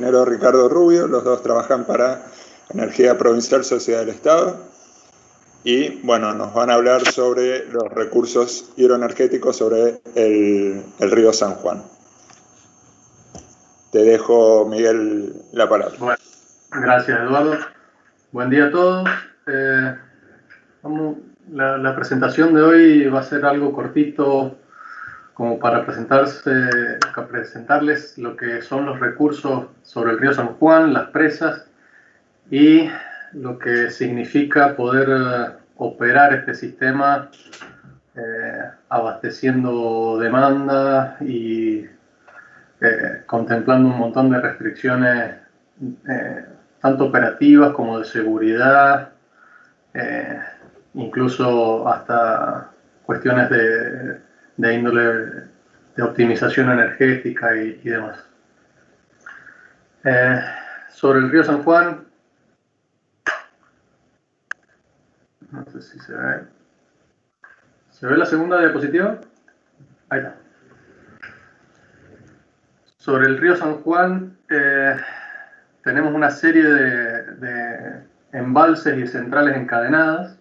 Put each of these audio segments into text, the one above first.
ingeniero Ricardo Rubio, los dos trabajan para Energía Provincial Sociedad del Estado. Y bueno, nos van a hablar sobre los recursos hidroenergéticos sobre el río San Juan. Te dejo, Miguel, la palabra. Bueno, gracias, Eduardo. Buen día a todos. La presentación de hoy va a ser algo cortito, como para presentarles lo que son los recursos sobre el río San Juan, las presas, y lo que significa poder operar este sistema abasteciendo demanda y contemplando un montón de restricciones tanto operativas como de seguridad, incluso hasta cuestiones de índole de optimización energética y demás. Sobre el río San Juan, no sé si se ve. ¿Se ve la segunda diapositiva? Ahí está. Sobre el río San Juan, tenemos una serie de embalses y centrales encadenadas.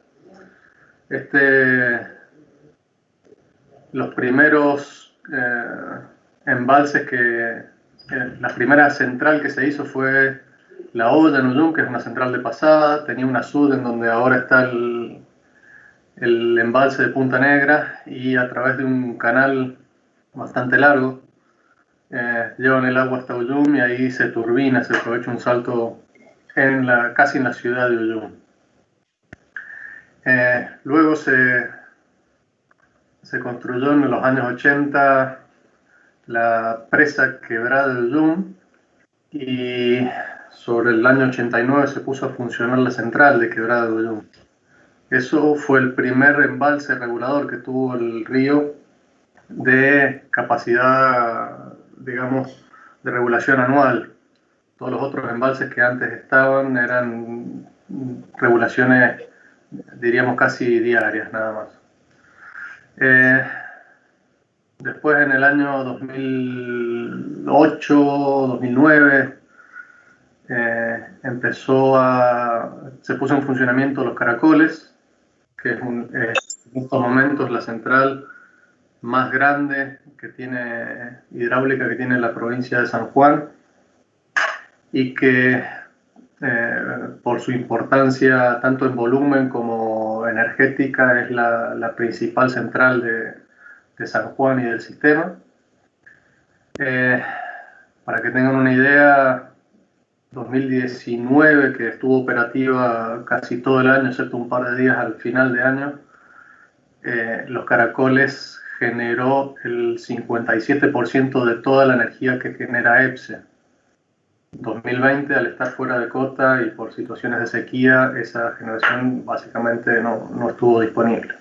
Los primeros embalses la primera central que se hizo fue La Olla en Uyum, que es una central de pasada. Tenía una sud en donde ahora está el embalse de Punta Negra, y a través de un canal bastante largo llevan el agua hasta Uyum, y ahí se turbina, se aprovecha un salto casi en la ciudad de Uyum. Luego se construyó en los años 80 la presa Quebrada de Uyum, y sobre el año 89 se puso a funcionar la central de Quebrada de Uyum. Eso fue el primer embalse regulador que tuvo el río de capacidad, digamos, de regulación anual. Todos los otros embalses que antes estaban eran regulaciones, diríamos, casi diarias, nada más. Después, en el año 2008, 2009, se puso en funcionamiento los caracoles, que es en estos momentos la central más grande hidráulica que tiene la provincia de San Juan, y que por su importancia tanto en volumen como energética es la principal central de San Juan y del sistema. Para que tengan una idea, 2019, que estuvo operativa casi todo el año, excepto un par de días al final de año, los caracoles generó el 57% de toda la energía que genera EPSE. 2020, al estar fuera de cota y por situaciones de sequía, esa generación básicamente no estuvo disponible.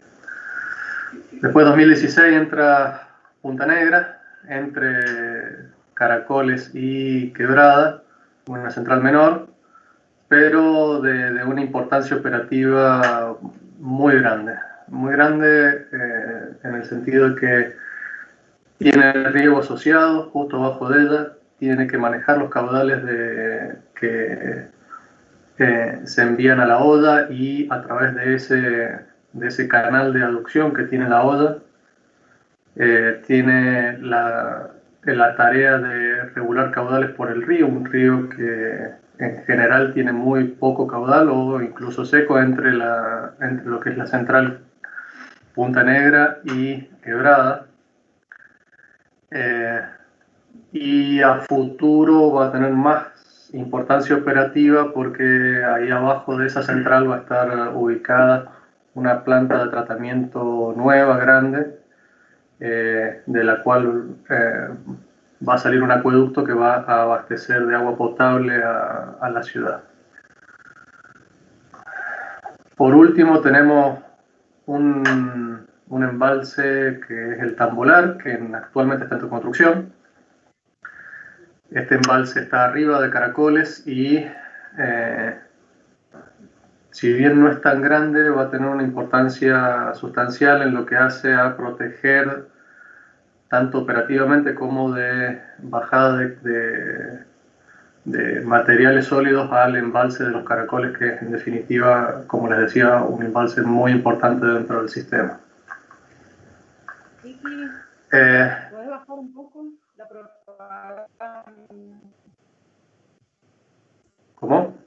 Después, 2016, entra Punta Negra, entre Caracoles y Quebrada, una central menor, pero de una importancia operativa muy grande. Muy grande en el sentido de que tiene el riego asociado justo abajo de ella, tiene que manejar los caudales que se envían a la olla, y a través de ese canal de aducción que tiene la olla, tiene la tarea de regular caudales por el río, un río que en general tiene muy poco caudal o incluso seco entre lo que es la central Punta Negra y Quebrada. Y a futuro va a tener más importancia operativa, porque ahí abajo de esa central va a estar ubicada una planta de tratamiento nueva, grande, de la cual va a salir un acueducto que va a abastecer de agua potable a la ciudad. Por último, tenemos un embalse que es el Tambolar, que actualmente está en construcción. Este embalse está arriba de Caracoles y, si bien no es tan grande, va a tener una importancia sustancial en lo que hace a proteger, tanto operativamente como de bajada de de materiales sólidos al embalse de los Caracoles, que es en definitiva, como les decía, un embalse muy importante dentro del sistema. Vicky, ¿puedes bajar un poco la propaganda? ¿Cómo?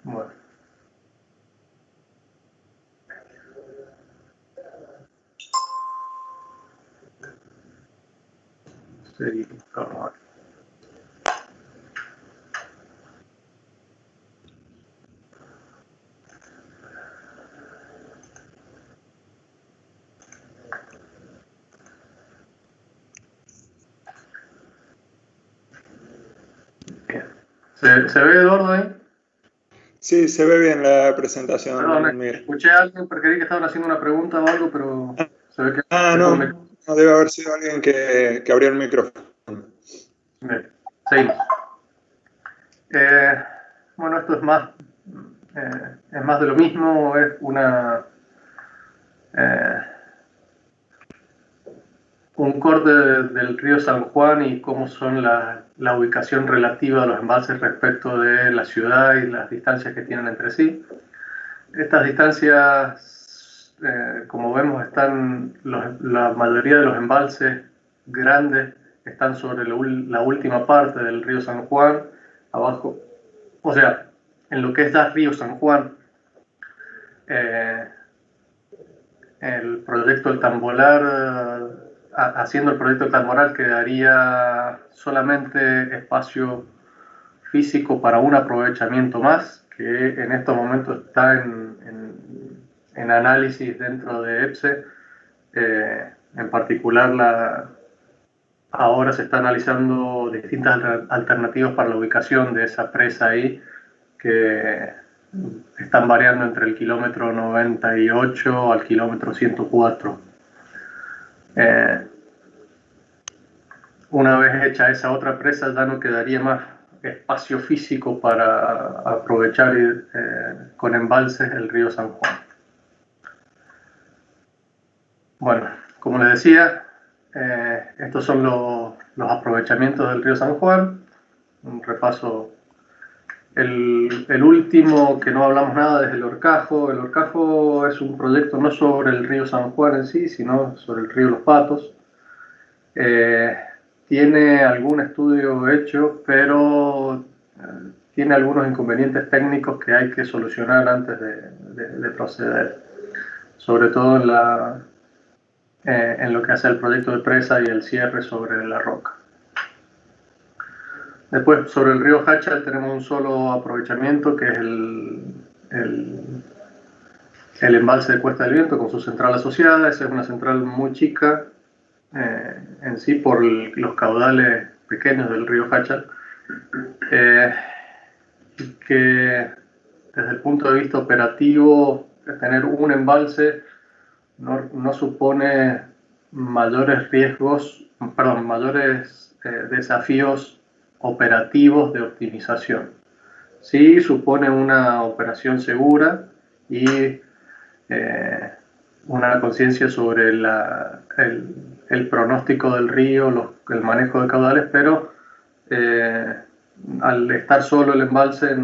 Bueno. Sí, vamos a ver. ¿Se ve, Eduardo, ahí? Sí, se ve bien la presentación. Perdón, escuché a alguien porque creí que estaban haciendo una pregunta o algo, pero se ve que... No debe haber sido alguien que abrió el micrófono. Bien, seguimos. Bueno, esto es más de lo mismo, es un corte del río San Juan y cómo son la ubicación relativa de los embalses respecto de la ciudad y las distancias que tienen entre sí. Estas distancias, como vemos, la mayoría de los embalses grandes están sobre la última parte del río San Juan, abajo, o sea, en lo que es el río San Juan, el proyecto del Tambolar, haciendo el proyecto del Tambolar quedaría solamente espacio físico para un aprovechamiento más, que en estos momentos está en análisis dentro de EPSE. En particular, ahora se está analizando distintas alternativas para la ubicación de esa presa ahí, que están variando entre el kilómetro 98 al kilómetro 104. Una vez hecha esa otra presa, ya no quedaría más espacio físico para aprovechar con embalses el río San Juan. Bueno, como les decía, estos son los aprovechamientos del río San Juan. Un repaso. El último que no hablamos nada es el Horcajo. El Horcajo es un proyecto no sobre el río San Juan en sí, sino sobre el río Los Patos. Tiene algún estudio hecho, pero tiene algunos inconvenientes técnicos que hay que solucionar antes de proceder, sobre todo en lo que hace el proyecto de presa y el cierre sobre la roca. Después, sobre el río Hachal tenemos un solo aprovechamiento, que es el embalse de Cuesta del Viento con su central asociada. Esa es una central muy chica en sí por los caudales pequeños del río Hachal, que desde el punto de vista operativo, tener un embalse no supone mayores desafíos operativos de optimización. Sí supone una operación segura y una conciencia sobre el pronóstico del río, el manejo de caudales, pero al estar solo el embalse,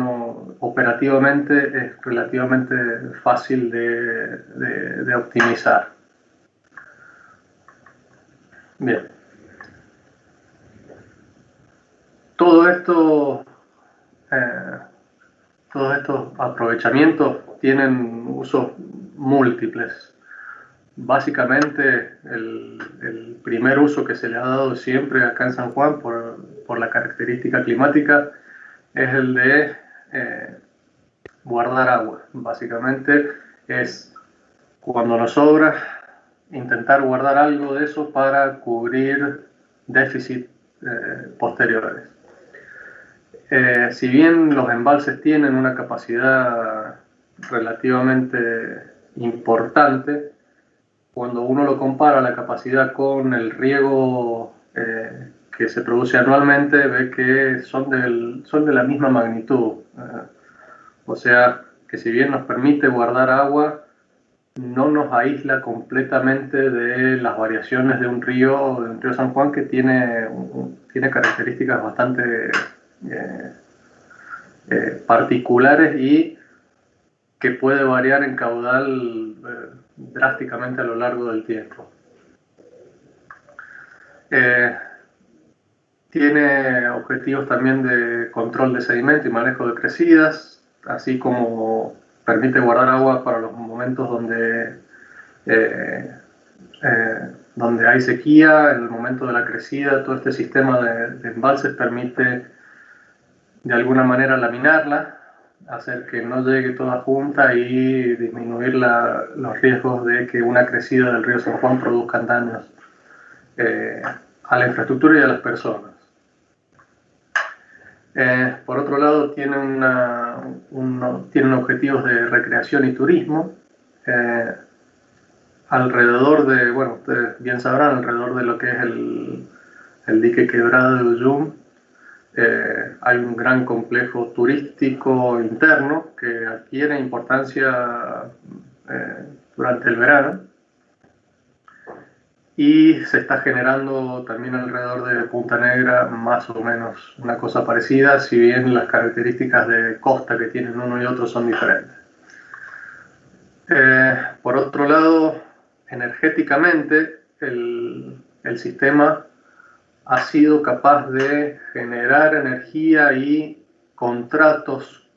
operativamente es relativamente fácil de optimizar. Bien. Todos estos aprovechamientos tienen usos múltiples. Básicamente, el primer uso que se le ha dado siempre acá en San Juan por la característica climática es el de guardar agua. Básicamente es, cuando nos sobra, intentar guardar algo de eso para cubrir déficits posteriores. Si bien los embalses tienen una capacidad relativamente importante, cuando uno lo compara la capacidad con el riego que se produce anualmente, ve que son de la misma magnitud. O sea, que si bien nos permite guardar agua, no nos aísla completamente de las variaciones de un río San Juan, que tiene características bastante particulares y que puede variar en caudal drásticamente a lo largo del tiempo. Tiene objetivos también de control de sedimento y manejo de crecidas, así como permite guardar agua para los momentos donde hay sequía. En el momento de la crecida, todo este sistema de embalses permite de alguna manera laminarla, hacer que no llegue toda junta y disminuir los riesgos de que una crecida del río San Juan produzcan daños a la infraestructura y a las personas. Por otro lado, tienen objetivos de recreación y turismo. Alrededor de, bueno, ustedes bien sabrán, alrededor de lo que es el dique quebrado de Uyum, hay un gran complejo turístico interno que adquiere importancia durante el verano, y se está generando también alrededor de Punta Negra más o menos una cosa parecida, si bien las características de costa que tienen uno y otro son diferentes. Por otro lado, energéticamente, el sistema ha sido capaz de generar energía y contratos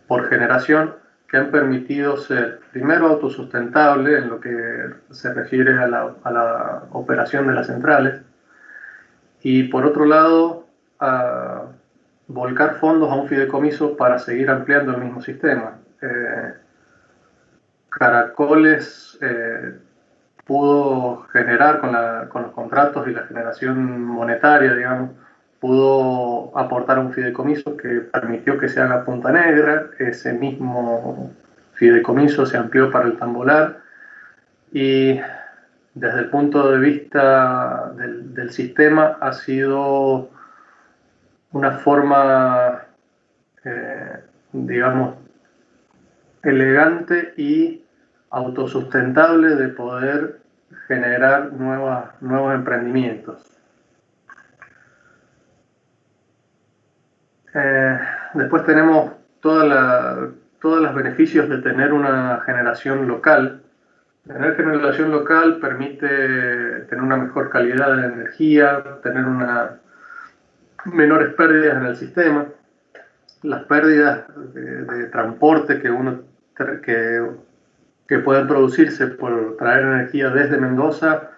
por generación que han permitido ser, primero, autosustentable en lo que se refiere a la operación de las centrales, y por otro lado, a volcar fondos a un fideicomiso para seguir ampliando el mismo sistema. Caracoles pudo generar con los contratos y la generación monetaria, digamos, pudo aportar un fideicomiso que permitió que se haga Punta Negra. Ese mismo fideicomiso se amplió para el Tambolar, y desde el punto de vista del sistema ha sido una forma, digamos, elegante y autosustentable de poder generar nuevos emprendimientos. Después tenemos todos los beneficios de tener una generación local. Tener generación local permite tener una mejor calidad de energía, tener menores pérdidas en el sistema. Las pérdidas de transporte que pueden producirse por traer energía desde Mendoza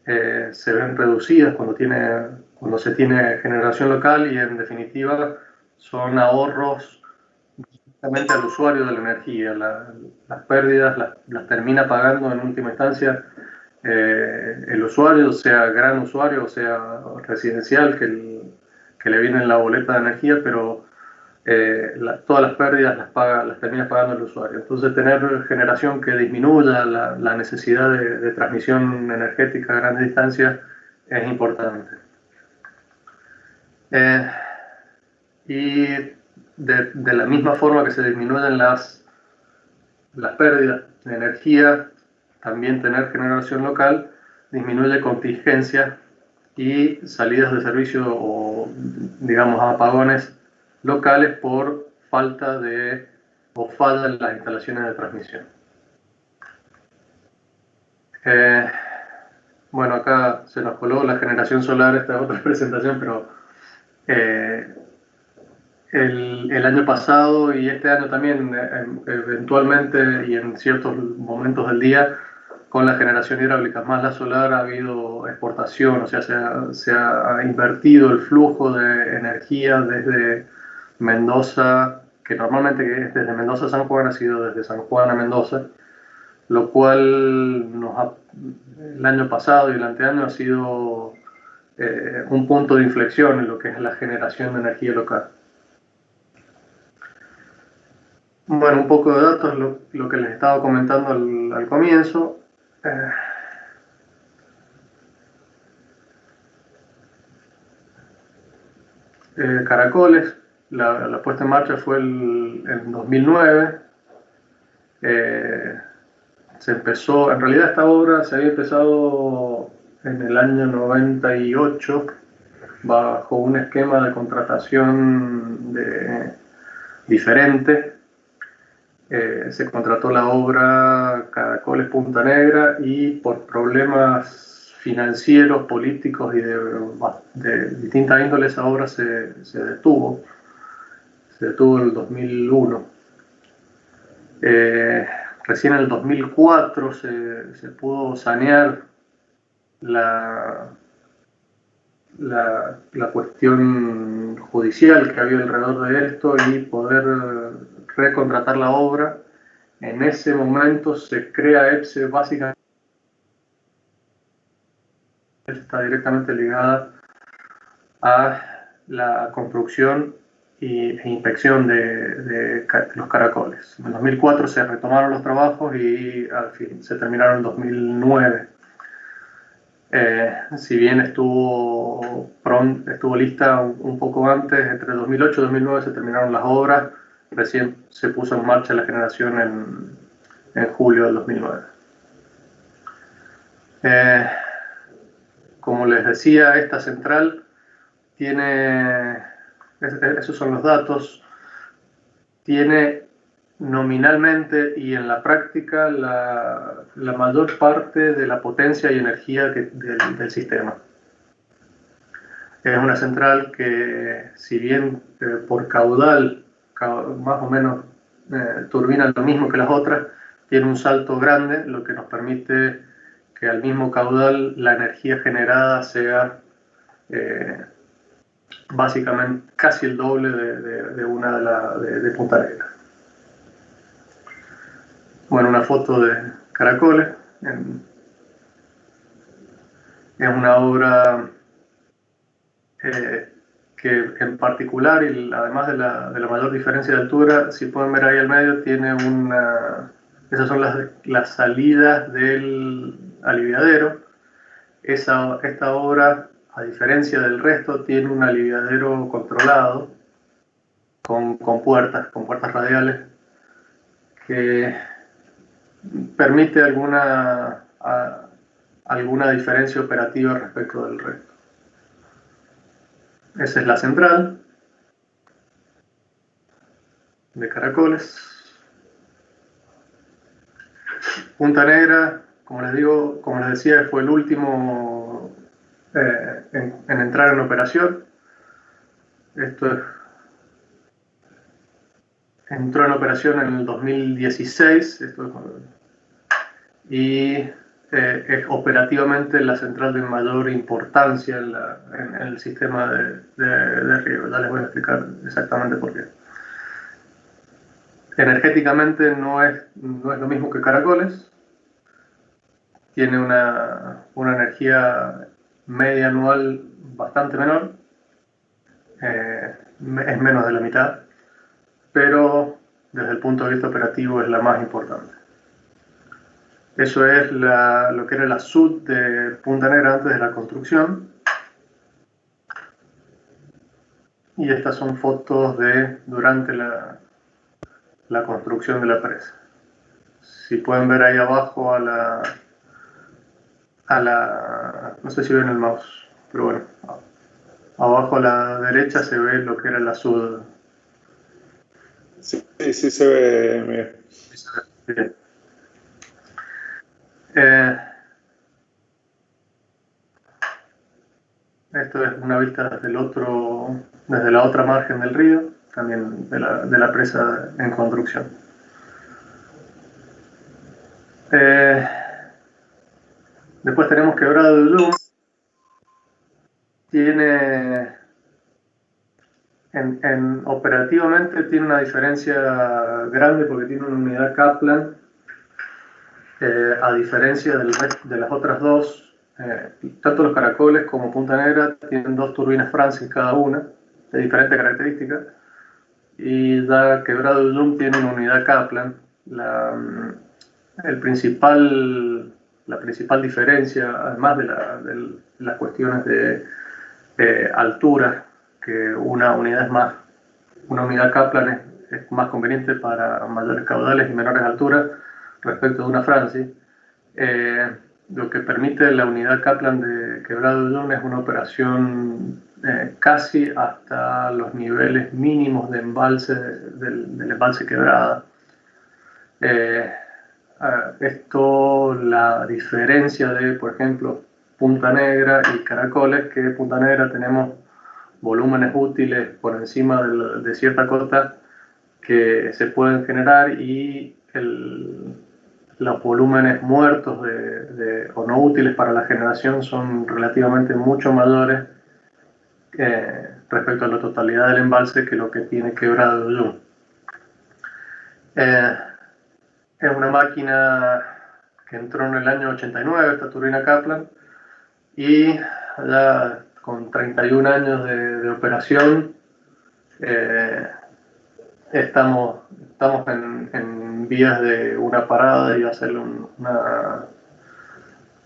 se ven reducidas cuando se tiene generación local, y en definitiva son ahorros directamente al usuario de la energía. Las pérdidas las termina pagando en última instancia el usuario, sea gran usuario o sea residencial, que le viene en la boleta de energía, pero todas las pérdidas las termina pagando el usuario. Entonces, tener generación que disminuya la necesidad de transmisión energética a grandes distancias es importante. Y de la misma forma que se disminuyen las pérdidas de energía, también tener generación local disminuye contingencias y salidas de servicio o, digamos, apagones locales por falta o falla en las instalaciones de transmisión. Bueno, acá se nos coló la generación solar, esta otra presentación, pero el año pasado y este año también, eventualmente y en ciertos momentos del día, con la generación hidráulica más la solar, ha habido exportación, o sea, se ha invertido el flujo de energía desde Mendoza, que normalmente es desde Mendoza a San Juan, ha sido desde San Juan a Mendoza, lo cual el año pasado y el anteaño ha sido un punto de inflexión en lo que es la generación de energía local. Bueno, un poco de datos, lo que les estaba comentando al comienzo. Caracoles, la puesta en marcha fue en 2009. Se empezó, en realidad esta obra se había empezado en el año 98 bajo un esquema de contratación diferente. Se contrató la obra Caracoles Punta Negra y por problemas financieros, políticos y de distintas índoles esa obra se detuvo. Se detuvo en el 2001. Recién en el 2004 se pudo sanear la cuestión judicial que había alrededor de esto y poder recontratar la obra. En ese momento se crea EPSE, básicamente está directamente ligada a la construcción e inspección de los caracoles. En 2004 se retomaron los trabajos y al fin se terminaron en 2009. Si bien estuvo lista un poco antes, entre 2008 y 2009 se terminaron las obras, recién se puso en marcha la generación en julio del 2009. Como les decía, esta central tiene, esos son los datos, tiene nominalmente y en la práctica la mayor parte de la potencia y energía del sistema. Es una central que, si bien por caudal más o menos turbina lo mismo que las otras, tiene un salto grande, lo que nos permite que al mismo caudal la energía generada sea básicamente casi el doble de una de Punta Negra. Bueno, una foto de Caracoles. Es una obra que en particular, y además de la mayor diferencia de altura, si pueden ver ahí al medio, tiene esas son las salidas del aliviadero. Esta obra, a diferencia del resto, tiene un aliviadero controlado con puertas radiales que permite alguna diferencia operativa respecto del resto. Esa es la central de Caracoles. Punta Negra, como les decía, fue el último en entrar en operación. Entró en operación en el 2016 y es operativamente la central de mayor importancia en el sistema de riego. Ya les voy a explicar exactamente por qué. Energéticamente no es lo mismo que Caracoles. Tiene una energía media anual bastante menor. Es menos de la mitad, pero desde el punto de vista operativo es la más importante. Eso es lo que era la SUD de Punta Negra antes de la construcción. Y estas son fotos durante la construcción de la presa. Si pueden ver ahí abajo no sé si ven el mouse, pero bueno, abajo a la derecha se ve lo que era la SUD. Sí se ve, Miguel. Bien. Esto es una vista desde la otra margen del río, también de la presa en construcción. Después tenemos Quebrada de Ulúa. Operativamente tiene una diferencia grande porque tiene una unidad Kaplan, a diferencia de las otras dos. Tanto los Caracoles como Punta Negra tienen 2 turbinas Francis cada una, de diferentes características, y Quebrada de Ulúa tiene una unidad Kaplan. La principal diferencia, además de las cuestiones de altura, que una unidad Kaplan es más conveniente para mayores caudales y menores alturas respecto de una Francis. Lo que permite la unidad Kaplan de Quebrado Uyuni es una operación casi hasta los niveles mínimos de embalse del embalse Quebrada. Esto la diferencia de, por ejemplo, Punta Negra y Caracoles, que en Punta Negra tenemos volúmenes útiles por encima de cierta cota que se pueden generar, y los volúmenes muertos o no útiles para la generación son relativamente mucho mayores respecto a la totalidad del embalse que lo que tiene Quebrado Uyuni. Es una máquina que entró en el año 89, esta turbina Kaplan, y ya con 31 años de operación estamos en vías de una parada y hacerle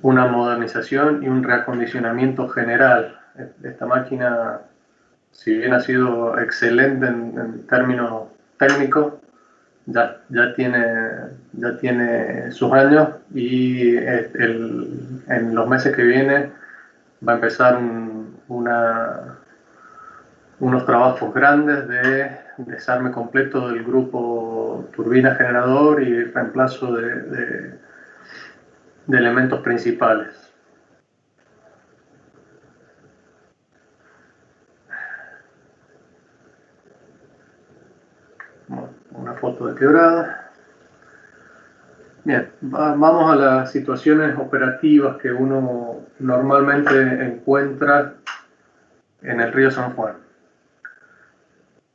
una modernización y un reacondicionamiento general. Esta máquina, si bien ha sido excelente en términos técnicos, ya tiene sus años, y en los meses que vienen va a empezar unos trabajos grandes de desarme completo del grupo turbina generador y reemplazo de elementos principales. Una foto de Quebrada. Bien, vamos a las situaciones operativas que uno normalmente encuentra en el río San Juan.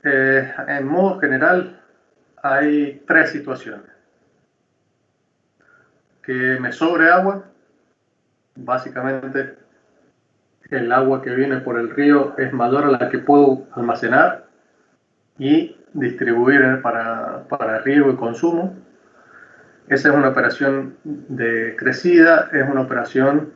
En modo general, hay tres situaciones. Que me sobre agua, básicamente el agua que viene por el río es mayor a la que puedo almacenar y distribuir para riego y consumo. Esa es una operación de crecida, es una operación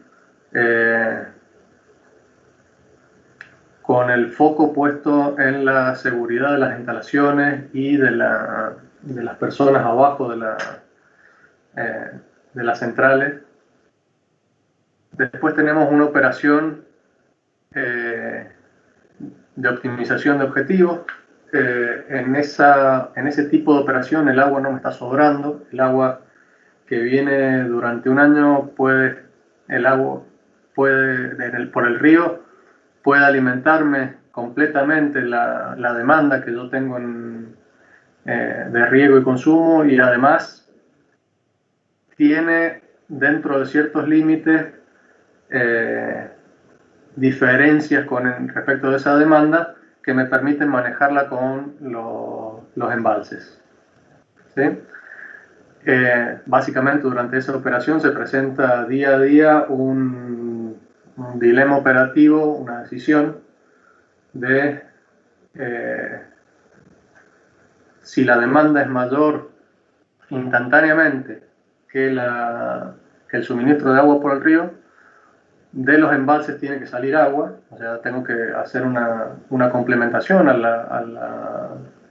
con el foco puesto en la seguridad de las instalaciones y de las personas abajo de las centrales. Después tenemos una operación de optimización de objetivos. En ese tipo de operación el agua no me está sobrando. El agua que viene durante un año por el río puede alimentarme completamente la demanda que yo tengo de riego y consumo, y además tiene dentro de ciertos límites diferencias respecto de esa demanda que me permiten manejarla con los embalses. ¿Sí? Básicamente durante esa operación se presenta día a día un dilema operativo, una decisión de si la demanda es mayor instantáneamente que el suministro de agua por el río. De los embalses tiene que salir agua, o sea, tengo que hacer una complementación a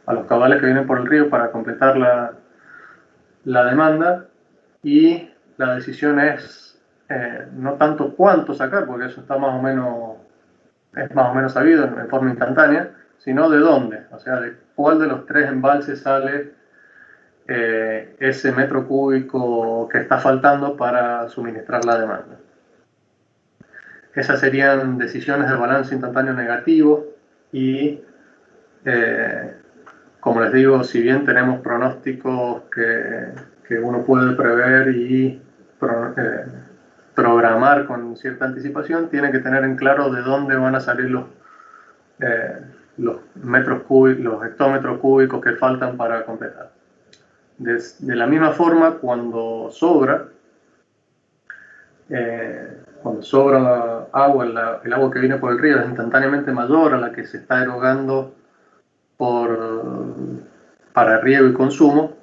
los caudales que vienen por el río para completar la demanda, y la decisión es no tanto cuánto sacar, porque eso es más o menos sabido en forma instantánea, sino de dónde, o sea, de cuál de los tres embalses sale ese metro cúbico que está faltando para suministrar la demanda. Esas serían decisiones de balance instantáneo negativo, y como les digo, si bien tenemos pronósticos que uno puede prever y programar con cierta anticipación, tiene que tener en claro de dónde van a salir los metros cúbicos, los hectómetros cúbicos que faltan para completar. De la misma forma, cuando sobra agua, el agua que viene por el río es instantáneamente mayor a la que se está erogando para riego y consumo.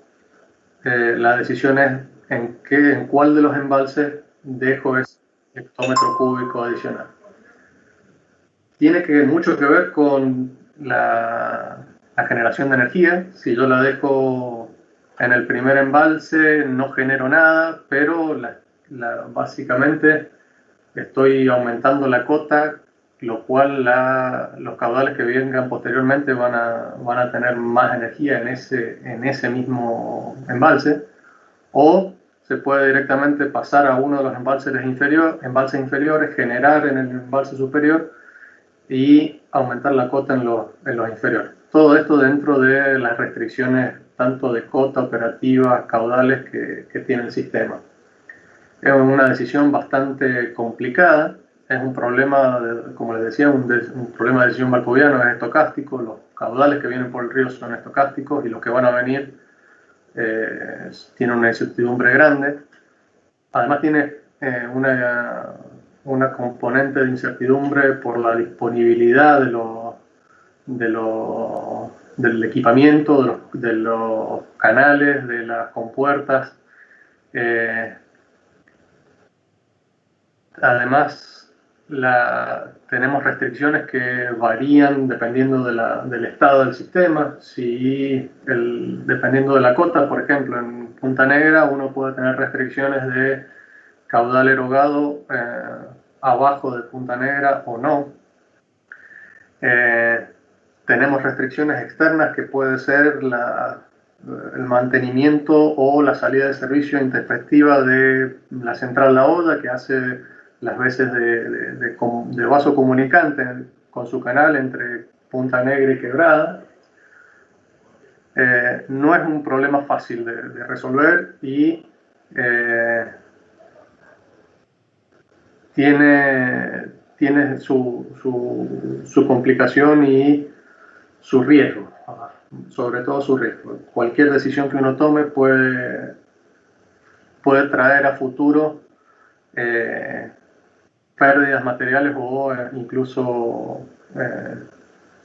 La decisión es en cuál de los embalses dejo ese hectómetro cúbico adicional. Tiene mucho que ver con la generación de energía. Si yo la dejo en el primer embalse, no genero nada, pero básicamente estoy aumentando la cota, lo cual los caudales que vengan posteriormente van a tener más energía en ese mismo embalse. O se puede directamente pasar a uno de los embalses inferiores, generar en el embalse superior y aumentar la cota en los inferiores. Todo esto dentro de las restricciones tanto de cota, operativas, caudales que tiene el sistema. Es una decisión bastante complicada, es un problema, como les decía, un problema de decisión markoviano, es estocástico, los caudales que vienen por el río son estocásticos y los que van a venir tienen una incertidumbre grande. Además tiene una componente de incertidumbre por la disponibilidad del equipamiento, de los canales, de las compuertas. Además, tenemos restricciones que varían dependiendo del estado del sistema. Dependiendo de la cota, por ejemplo, en Punta Negra uno puede tener restricciones de caudal erogado abajo de Punta Negra o no. Tenemos restricciones externas que puede ser el mantenimiento o la salida de servicio intempestiva de la central La Olla, que hace las veces de vaso comunicante con su canal entre Punta Negra y Quebrada. No es un problema fácil de resolver y tiene su complicación y su riesgo, sobre todo su riesgo. Cualquier decisión que uno tome puede traer a futuro pérdidas materiales o incluso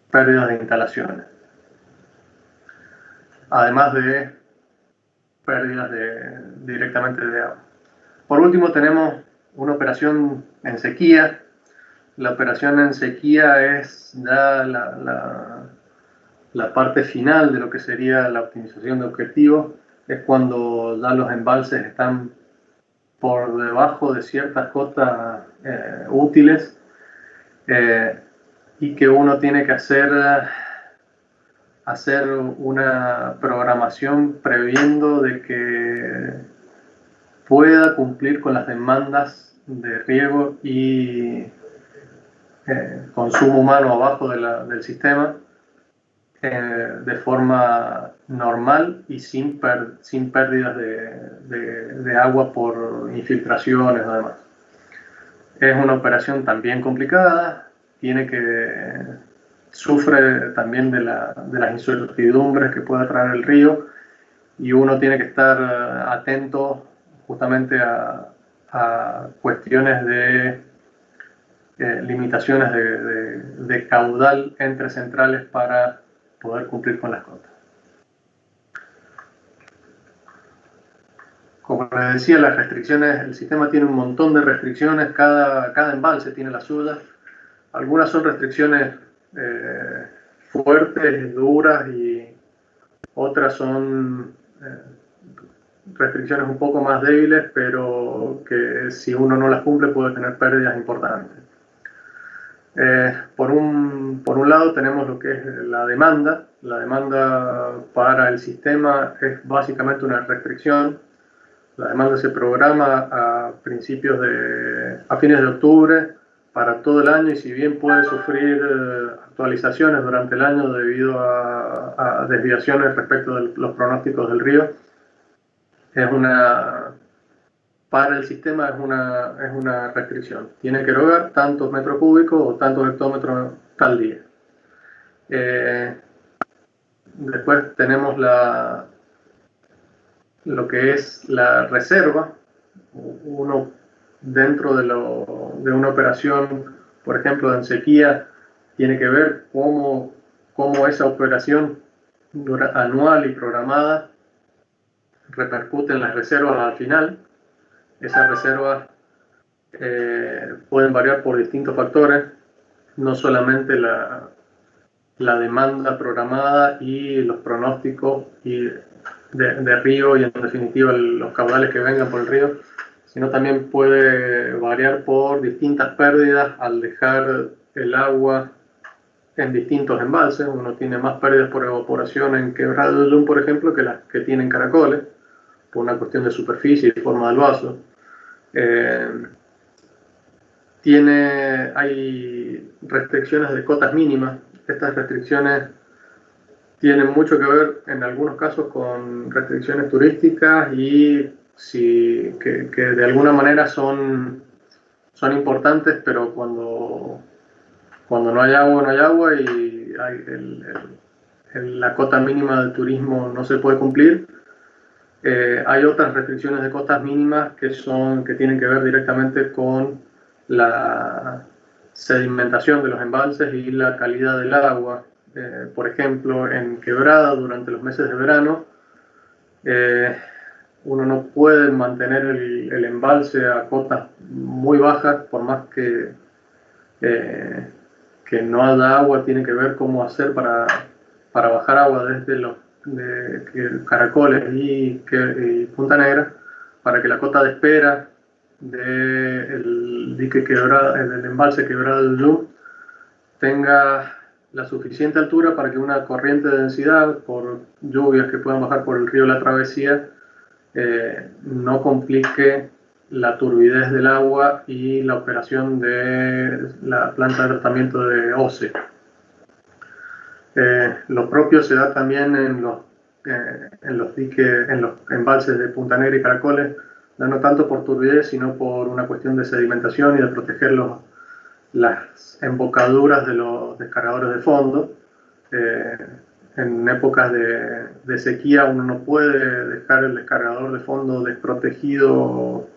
pérdidas de instalaciones, además de pérdidas directamente de agua. Por último, tenemos una operación en sequía. La operación en sequía es ya la parte final de lo que sería la optimización de objetivos. Es cuando ya los embalses están por debajo de ciertas cotas útiles y que uno tiene que hacer una programación previendo de que pueda cumplir con las demandas de riego y consumo humano abajo del sistema de forma normal y sin pérdidas de agua por infiltraciones o demás. Es una operación también complicada, sufre también de las incertidumbres que puede traer el río y uno tiene que estar atento justamente a cuestiones de limitaciones de caudal entre centrales para poder cumplir con las cotas. Como les decía, las restricciones, el sistema tiene un montón de restricciones, cada embalse tiene las suyas. Algunas son restricciones fuertes, duras, y otras son restricciones un poco más débiles, pero que si uno no las cumple puede tener pérdidas importantes. Por un lado tenemos lo que es la demanda. La demanda para el sistema es básicamente una restricción. La demanda se programa a fines de octubre para todo el año, y si bien puede sufrir actualizaciones durante el año debido a desviaciones respecto de los pronósticos del río, para el sistema es una restricción. Tiene que erogar tantos metros cúbicos o tantos hectómetros tal día. Después tenemos lo que es la reserva. Uno, dentro de una operación, por ejemplo, en sequía, tiene que ver cómo esa operación anual y programada repercute en las reservas al final. Esas reservas pueden variar por distintos factores, no solamente la la demanda programada y los pronósticos de río y en definitiva los caudales que vengan por el río, sino también puede variar por distintas pérdidas al dejar el agua en distintos embalses. Uno tiene más pérdidas por evaporación en Quebrada del Yum, por ejemplo, que las que tienen Caracoles, por una cuestión de superficie y forma del vaso. Hay restricciones de cotas mínimas. Estas restricciones tienen mucho que ver en algunos casos con restricciones turísticas y que de alguna manera son importantes, pero cuando no hay agua, no hay agua y la cota mínima de turismo no se puede cumplir. Hay otras restricciones de cotas mínimas que tienen que ver directamente con la sedimentación de los embalses y la calidad del agua. Por ejemplo, en Quebrada, durante los meses de verano, uno no puede mantener el embalse a cotas muy bajas, por más que no haya agua. Tiene que ver cómo hacer para bajar agua desde los Caracoles y Punta Negra, para que la cota de espera del dique del embalse Quebrada del Yum tenga la suficiente altura para que una corriente de densidad, por lluvias que puedan bajar por el río La Travesía, no complique la turbidez del agua y la operación de la planta de tratamiento de OCE. Lo propio se da también en los embalses de Punta Negra y Caracoles, no tanto por turbidez, sino por una cuestión de sedimentación y de proteger las embocaduras de los descargadores de fondo. En épocas de sequía uno no puede dejar el descargador de fondo desprotegido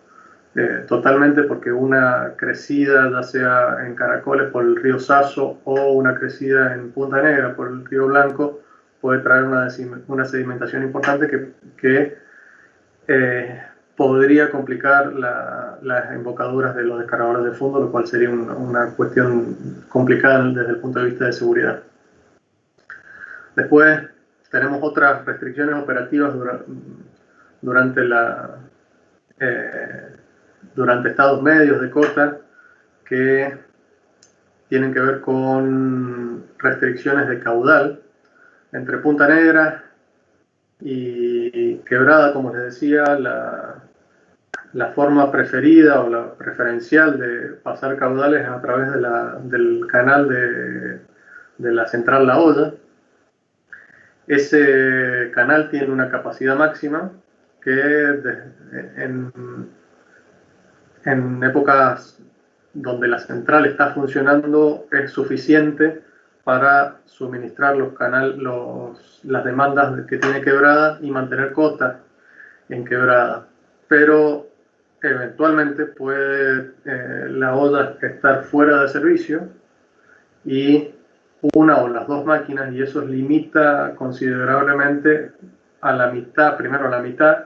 totalmente, porque una crecida, ya sea en Caracoles por el río Saso o una crecida en Punta Negra por el río Blanco, puede traer una sedimentación importante que podría complicar las embocaduras de los descargadores de fondo, lo cual sería una cuestión complicada desde el punto de vista de seguridad. Después tenemos otras restricciones operativas durante estados medios de cota, que tienen que ver con restricciones de caudal entre Punta Negra y Quebrada. Como les decía, la forma preferida o la preferencial de pasar caudales es a través del canal de la central La Olla. Ese canal tiene una capacidad máxima que en épocas donde la central está funcionando es suficiente para suministrar las demandas que tiene Quebrada y mantener cotas en Quebrada. Pero eventualmente puede La Olla estar fuera de servicio y una o las dos máquinas, y eso limita considerablemente primero a la mitad,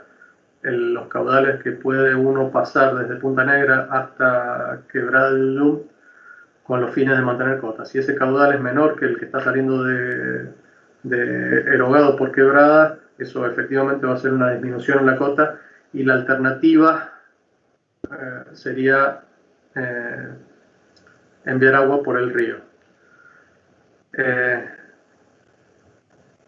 los caudales que puede uno pasar desde Punta Negra hasta Quebrada del Yum con los fines de mantener cotas. Si ese caudal es menor que el que está saliendo erogado por Quebrada, eso efectivamente va a ser una disminución en la cota, y la alternativa sería enviar agua por el río.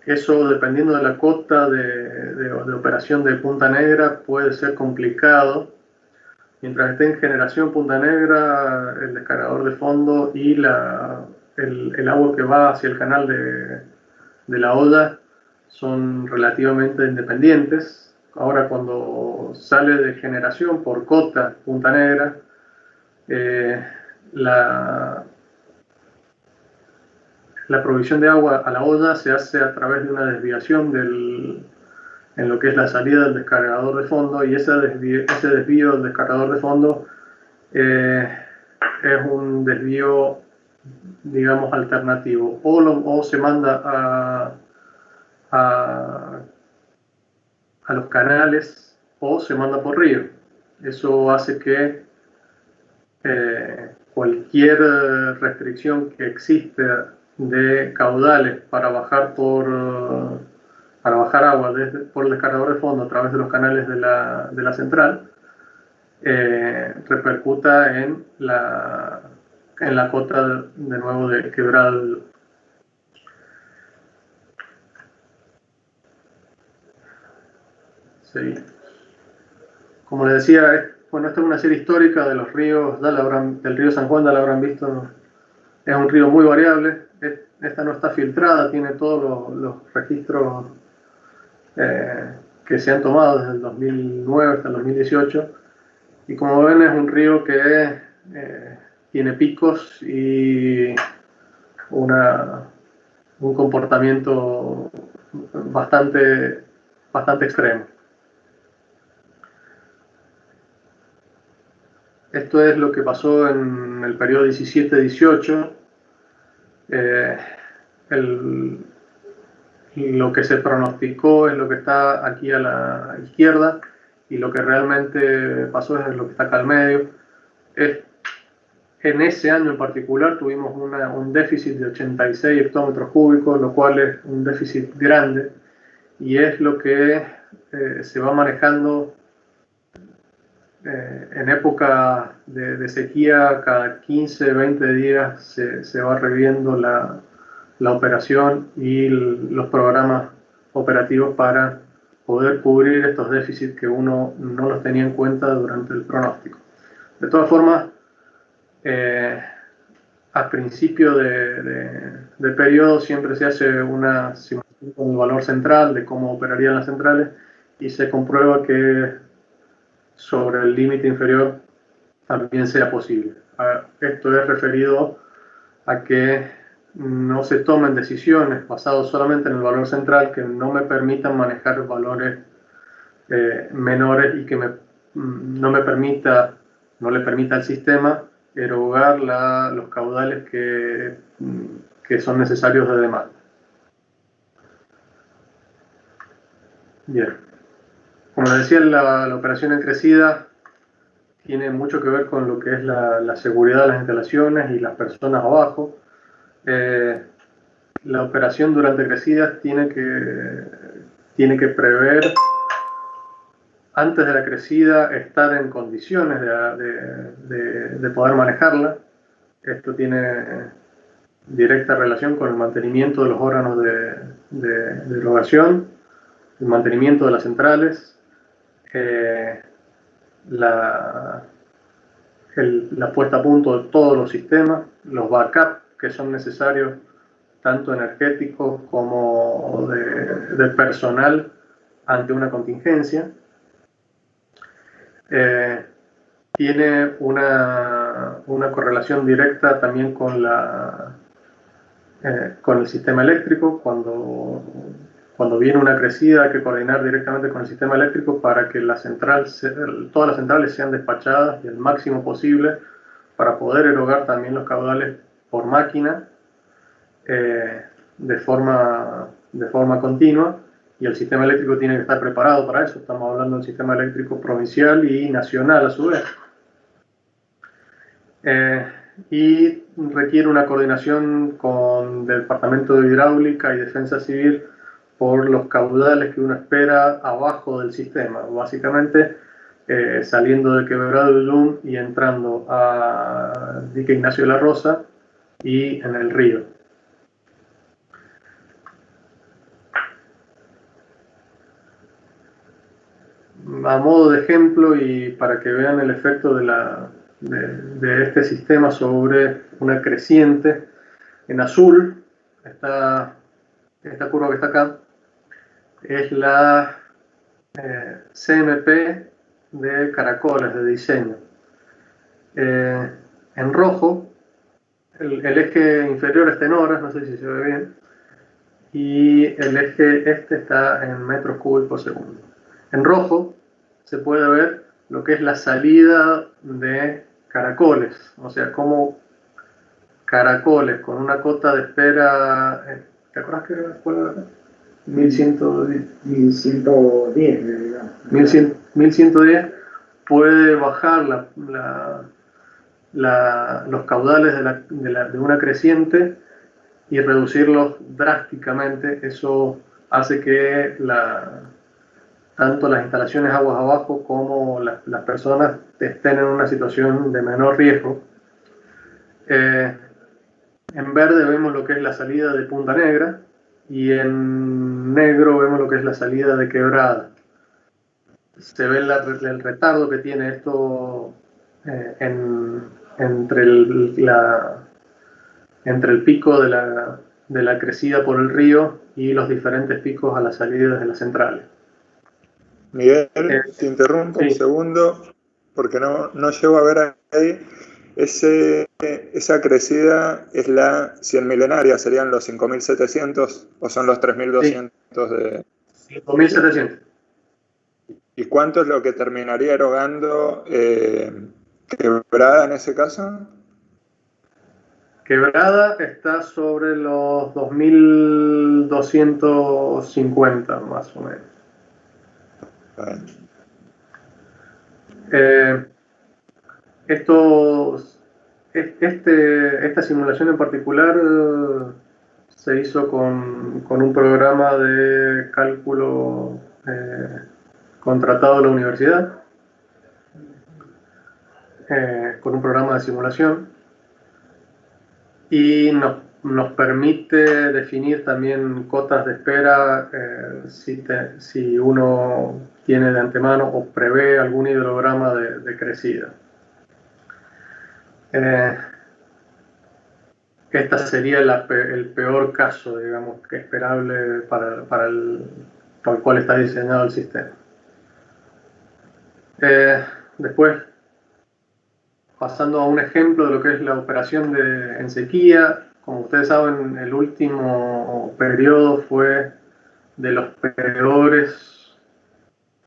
Eso, dependiendo de la cota de operación de Punta Negra, puede ser complicado. Mientras esté en generación Punta Negra, el descargador de fondo y el agua que va hacia el canal de La Olla son relativamente independientes. Ahora, cuando sale de generación por cota Punta Negra, la provisión de agua a La Olla se hace a través de una desviación en lo que es la salida del descargador de fondo, y ese desvío del descargador de fondo es un desvío, digamos, alternativo. O se manda a los canales o se manda por río. Eso hace que cualquier restricción que existe de caudales para bajar agua por el descargador de fondo a través de los canales de la central, repercuta en la cota de nuevo de quebrado. Sí. Como les decía, bueno, esta es una serie histórica de los ríos, del río San Juan, ya la habrán visto. Es un río muy variable. Esta no está filtrada, tiene todos los registros que se han tomado desde el 2009 hasta el 2018. Y como ven, es un río que tiene picos y un comportamiento bastante extremo. Esto es lo que pasó en el periodo 17-18. Lo que se pronosticó es lo que está aquí a la izquierda, y lo que realmente pasó es lo que está acá al medio. En ese año en particular tuvimos un déficit de 86 hectómetros cúbicos, lo cual es un déficit grande, y es lo que se va manejando en época de sequía. Cada 15-20 días se va reviendo la operación y los programas operativos para poder cubrir estos déficits que uno no los tenía en cuenta durante el pronóstico. De todas formas, al principio de periodo siempre se hace una simulación con el valor central de cómo operarían las centrales, y se comprueba que sobre el límite inferior también sea posible. Esto es referido a que no se tomen decisiones basadas solamente en el valor central que no me permitan manejar valores menores y que no le permita al sistema erogar los caudales que son necesarios de demanda. Bien. Como les decía, la operación en crecida tiene mucho que ver con lo que es la seguridad de las instalaciones y las personas abajo. La operación durante crecidas tiene que prever, antes de la crecida, estar en condiciones de poder manejarla. Esto tiene directa relación con el mantenimiento de los órganos de erogación, el mantenimiento de las centrales, la puesta a punto de todos los sistemas, los backups que son necesarios, tanto energéticos como de personal ante una contingencia. Tiene una correlación directa también con el sistema eléctrico. Cuando viene una crecida, hay que coordinar directamente con el sistema eléctrico para que todas las centrales sean despachadas y el máximo posible, para poder erogar también los caudales por máquina de forma continua, y el sistema eléctrico tiene que estar preparado para eso. Estamos hablando del sistema eléctrico provincial y nacional a su vez. Y requiere una coordinación con el Departamento de Hidráulica y Defensa Civil por los caudales que uno espera abajo del sistema, básicamente saliendo de Quebrado de Lum y entrando a Dique Ignacio de la Rosa y en el río. A modo de ejemplo, y para que vean el efecto de este sistema sobre una creciente, en azul, esta curva que está acá, es la CMP de Caracoles de diseño. En rojo, el eje inferior está en horas, no sé si se ve bien, y el eje está en metros cúbicos por segundo. En rojo se puede ver lo que es la salida de Caracoles, o sea, como Caracoles con una cota de espera, ¿te acuerdas que era acá? 1110. 1110 puede bajar los caudales de una creciente y reducirlos drásticamente. Eso hace que tanto las instalaciones aguas abajo como las personas estén en una situación de menor riesgo. En verde vemos lo que es la salida de Punta Negra y en negro vemos lo que es la salida de Quebrada. Se ve el retardo que tiene esto entre el pico de la crecida por el río y los diferentes picos a las salidas de las centrales. Miguel, te interrumpo un segundo, porque no llego a ver ahí. Esa crecida es la 100 milenaria, ¿serían los 5.700 o son los 3.200 de...? 5.700. ¿Y cuánto es lo que terminaría erogando Quebrada en ese caso? Quebrada está sobre los 2.250 más o menos. Esta simulación en particular se hizo con un programa de cálculo contratado a la universidad, con un programa de simulación, y nos permite definir también cotas de espera si uno tiene de antemano o prevé algún hidrograma de crecida. Esta sería el peor caso, digamos, que esperable para el cual está diseñado el sistema. Después, pasando a un ejemplo de lo que es la operación en sequía, como ustedes saben, el último periodo fue de los peores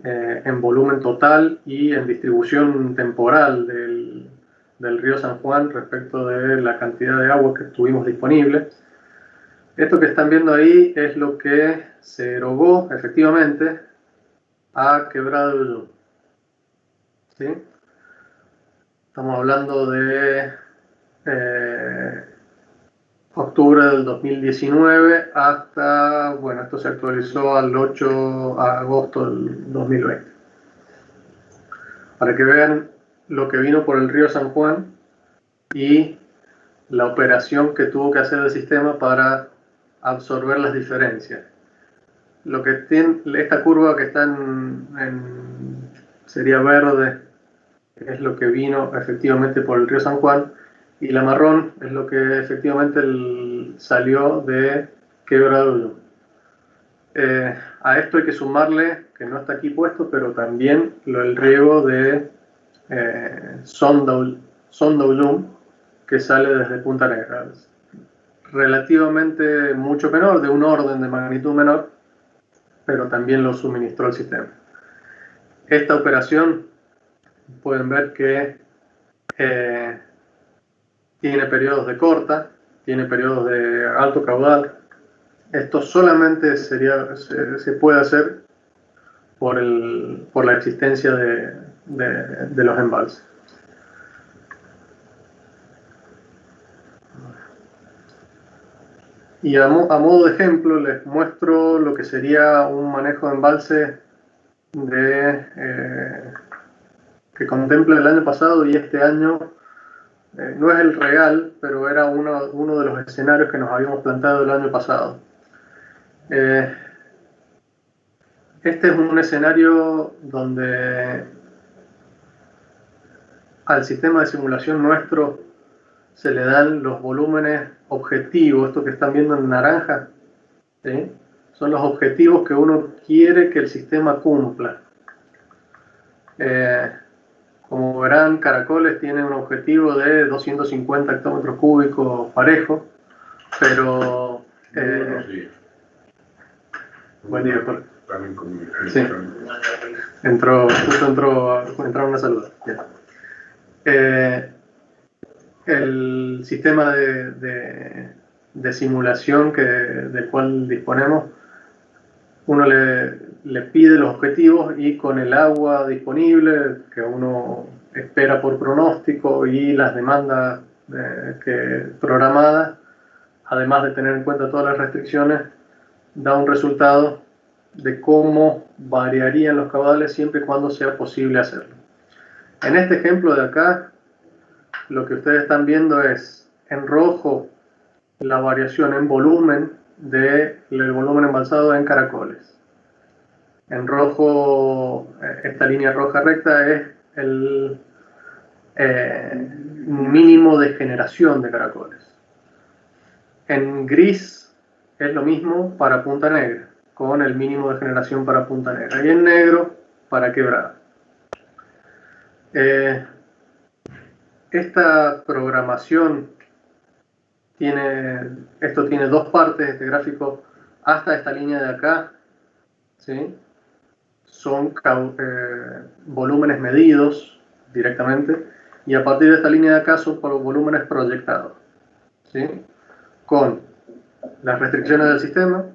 en volumen total y en distribución temporal del río San Juan respecto de la cantidad de agua que tuvimos disponible. Esto que están viendo ahí es lo que se erogó efectivamente a Quebrada del Uyú. ¿Sí? Estamos hablando de octubre del 2019 hasta, bueno, esto se actualizó al 8 de agosto del 2020. Para que vean lo que vino por el río San Juan y la operación que tuvo que hacer el sistema para absorber las diferencias. Lo que tiene esta curva que está sería verde, es lo que vino efectivamente por el río San Juan, y la marrón es lo que efectivamente salió de Quebrada del Uyú. A esto hay que sumarle, que no está aquí puesto, pero también el riego de Sonda Uyum, que sale desde Punta Negra. Relativamente mucho menor, de un orden de magnitud menor, pero también lo suministró el sistema. Esta operación, pueden ver que tiene periodos de corta, tiene periodos de alto caudal. Esto solamente se puede hacer por la existencia de los embalses. Y a modo de ejemplo les muestro lo que sería un manejo de embalse que contempla el año pasado y este año. No es el real, pero era uno de los escenarios que nos habíamos planteado el año pasado. Este es un escenario donde al sistema de simulación nuestro se le dan los volúmenes objetivos, esto que están viendo en naranja, ¿sí? Son los objetivos que uno quiere que el sistema cumpla. Como verán, Caracoles tiene un objetivo de 250 hectómetros cúbicos parejo, pero... buen día, doctor. Sí. Entraron una salud. El sistema de simulación del cual disponemos, uno le pide los objetivos y con el agua disponible que uno espera por pronóstico y las demandas programadas, además de tener en cuenta todas las restricciones, da un resultado de cómo variarían los caudales siempre y cuando sea posible hacerlo. En este ejemplo de acá, lo que ustedes están viendo es en rojo la variación en volumen del volumen embalsado en caracoles. En rojo, esta línea roja recta es el mínimo de generación de caracoles. En gris es lo mismo para Punta Negra, con el mínimo de generación para Punta Negra. Y en negro para Quebrada. Esta programación tiene dos partes, este gráfico, hasta esta línea de acá, ¿sí? Son volúmenes medidos directamente, y a partir de esta línea de acá son por los volúmenes proyectados, ¿sí? Con las restricciones del sistema,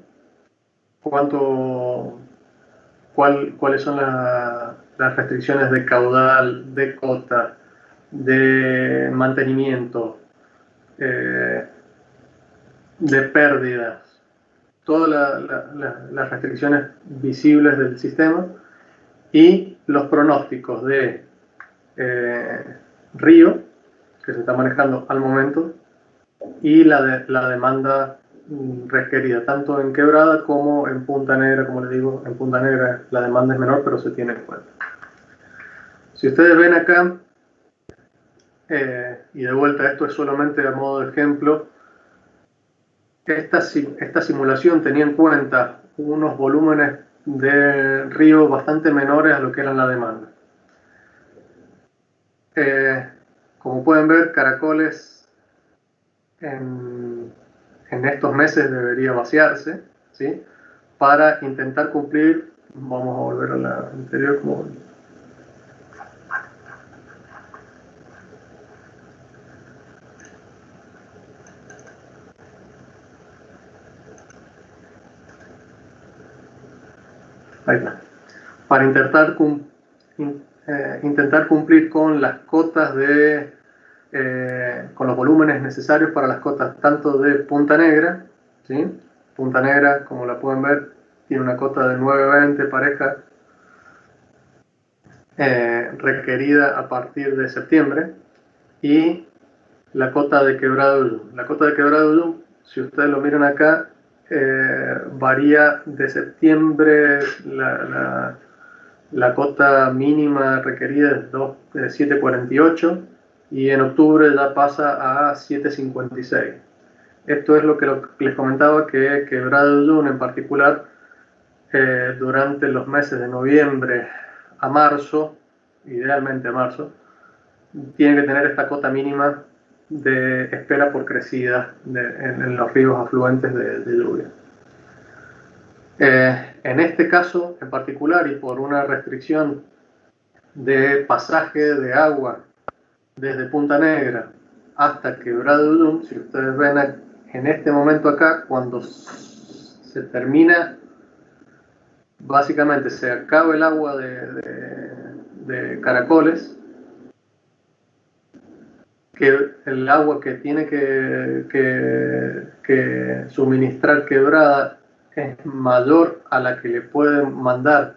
cuáles son las restricciones de caudal, de cota, de mantenimiento, de pérdidas, todas las restricciones visibles del sistema, y los pronósticos de río, que se está manejando al momento, y la demanda requerida, tanto en Quebrada como en Punta Negra. Como les digo, en Punta Negra la demanda es menor, pero se tiene en cuenta. Si ustedes ven acá, y de vuelta esto es solamente a modo de ejemplo, esta simulación tenía en cuenta unos volúmenes de río bastante menores a lo que era la demanda. Como pueden ver, Caracoles en estos meses debería vaciarse, ¿sí? Para intentar cumplir, vamos a volver a la anterior, ahí está. Para intentar cumplir con las cotas con los volúmenes necesarios para las cotas tanto de Punta Negra, ¿sí? Punta Negra, como la pueden ver, tiene una cota de 920 pareja requerida a partir de septiembre, y la cota de Quebrada Ullum. La cota de Quebrada Ullum, si ustedes lo miran acá, varía de septiembre. La cota mínima requerida es 748, y en octubre ya pasa a 756. Esto es lo que les comentaba, que Quebrada Ullum en particular, durante los meses de noviembre a marzo, idealmente a marzo, tiene que tener esta cota mínima de espera por crecida en los ríos afluentes de lluvia. En este caso en particular, y por una restricción de pasaje de agua desde Punta Negra hasta Quebrada Ullum, si ustedes ven en este momento acá, cuando se termina, básicamente se acaba el agua de Caracoles, que el agua que tiene que suministrar Quebrada es mayor a la que le pueden mandar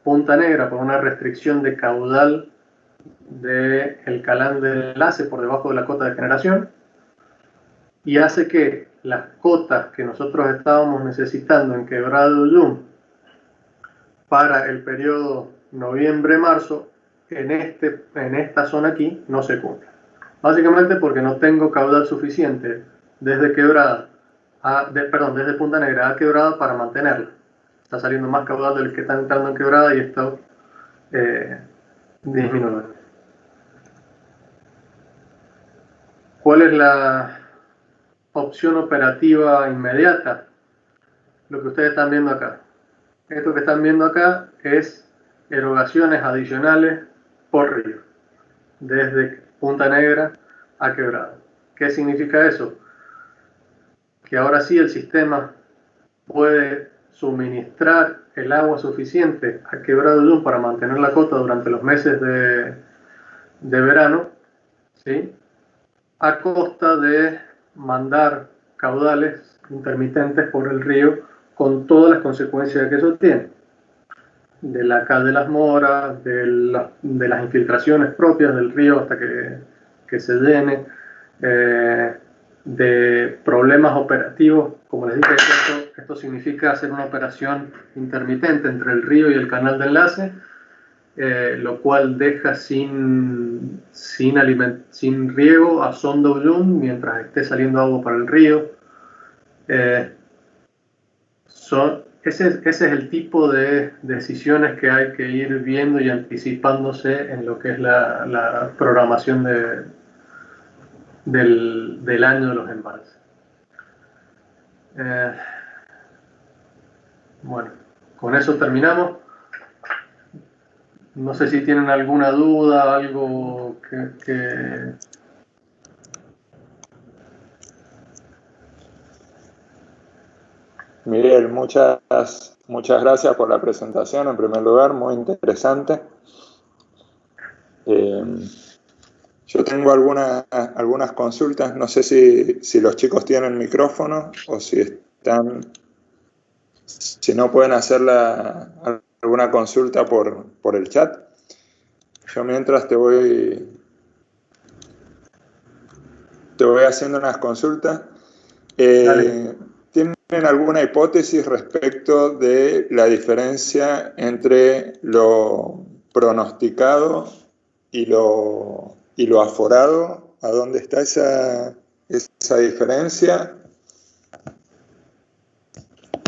Punta Negra por una restricción de caudal del canal de enlace por debajo de la cota de generación, y hace que las cotas que nosotros estábamos necesitando en Quebrada Ullum para el periodo noviembre-marzo en esta zona aquí no se cumplen. Básicamente porque no tengo caudal suficiente desde desde Punta Negra a Quebrada para mantenerla. Está saliendo más caudal del que está entrando en Quebrada, y esto disminuye. ¿Cuál es la opción operativa inmediata? Lo que ustedes están viendo acá. Esto que están viendo acá es erogaciones adicionales por río, desde Punta Negra a Quebrada. ¿Qué significa eso? Que ahora sí el sistema puede suministrar el agua suficiente a Quebrada Ullum para mantener la cota durante los meses de verano, ¿sí? A costa de mandar caudales intermitentes por el río, con todas las consecuencias que eso tiene. De la cal de las moras, de las infiltraciones propias del río hasta que se llene, de problemas operativos. Como les dije, esto significa hacer una operación intermitente entre el río y el canal de enlace, lo cual deja sin riego a Sonda Uyun mientras esté saliendo agua para el río. Ese es el tipo de decisiones que hay que ir viendo y anticipándose en lo que es la programación del año de los embalses. Bueno, con eso terminamos. No sé si tienen alguna duda, algo que... Miguel, muchas gracias por la presentación, en primer lugar, muy interesante. Yo tengo algunas consultas, no sé si los chicos tienen micrófono o si no pueden hacer alguna consulta por el chat. Yo mientras te voy haciendo unas consultas. ¿Tienen alguna hipótesis respecto de la diferencia entre lo pronosticado y lo aforado? ¿A dónde está esa diferencia?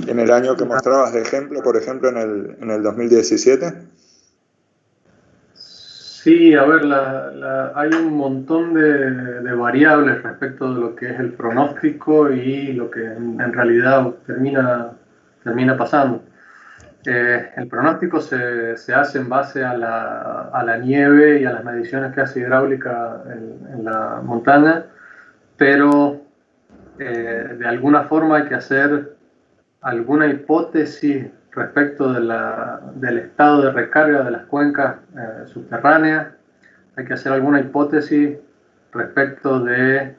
En el año que mostrabas de ejemplo, por ejemplo, en el 2017. Sí, a ver, hay un montón de variables respecto de lo que es el pronóstico y lo que en realidad termina pasando. El pronóstico se hace en base a la nieve y a las mediciones que hace hidráulica en la montaña, pero de alguna forma hay que hacer alguna hipótesis respecto del estado de recarga de las cuencas subterráneas. Hay que hacer alguna hipótesis respecto de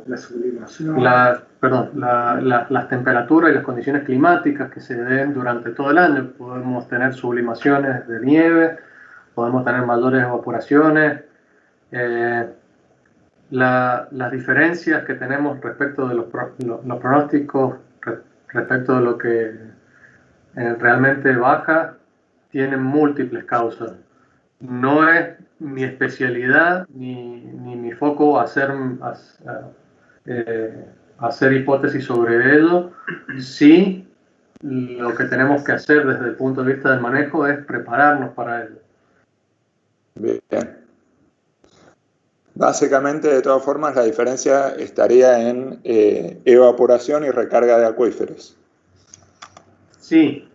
la sublimación, las temperaturas y las condiciones climáticas que se den durante todo el año. Podemos tener sublimaciones de nieve, podemos tener mayores evaporaciones. Las diferencias que tenemos respecto de los pronósticos respecto de lo que realmente baja tienen múltiples causas. No es mi especialidad ni mi foco hacer hipótesis sobre ello. Sí, lo que tenemos que hacer desde el punto de vista del manejo es prepararnos para ello. Bien. Básicamente, de todas formas, la diferencia estaría en evaporación y recarga de acuíferos. Sí.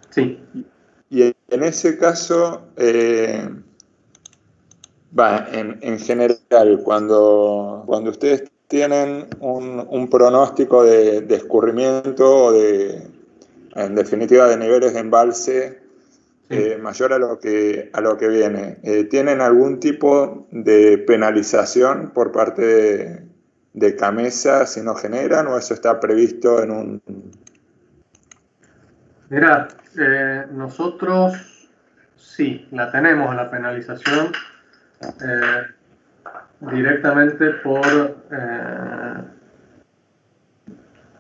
Sí. Y en ese caso, en general, cuando ustedes tienen un pronóstico de escurrimiento o en definitiva, de niveles de embalse mayor a lo que viene, ¿tienen algún tipo de penalización por parte de CAMESA si no generan, o eso está previsto en un...? Mira, nosotros sí, la tenemos, la penalización, directamente por...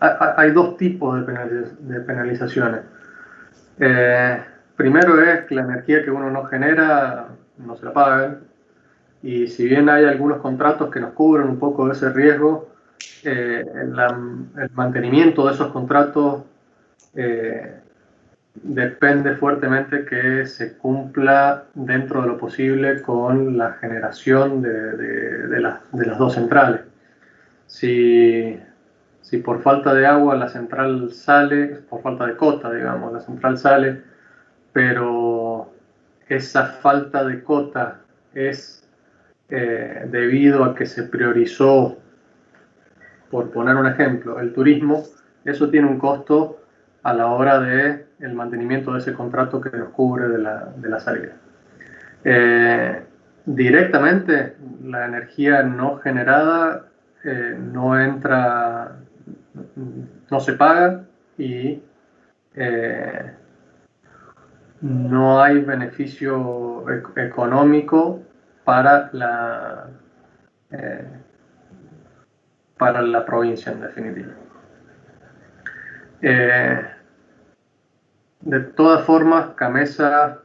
hay dos tipos de penalizaciones. Primero es que la energía que uno no genera no se la pagan, y si bien hay algunos contratos que nos cubren un poco de ese riesgo, el mantenimiento de esos contratos depende fuertemente que se cumpla dentro de lo posible con la generación de las dos centrales. Si por falta de agua la central sale, por falta de cota, digamos, la central sale, pero esa falta de cota es debido a que se priorizó, por poner un ejemplo, el turismo, eso tiene un costo a la hora del mantenimiento de ese contrato que nos cubre de la salida. directamente la energía no generada no entra, no se paga y no hay beneficio económico para la provincia en definitiva. De todas formas, CAMESA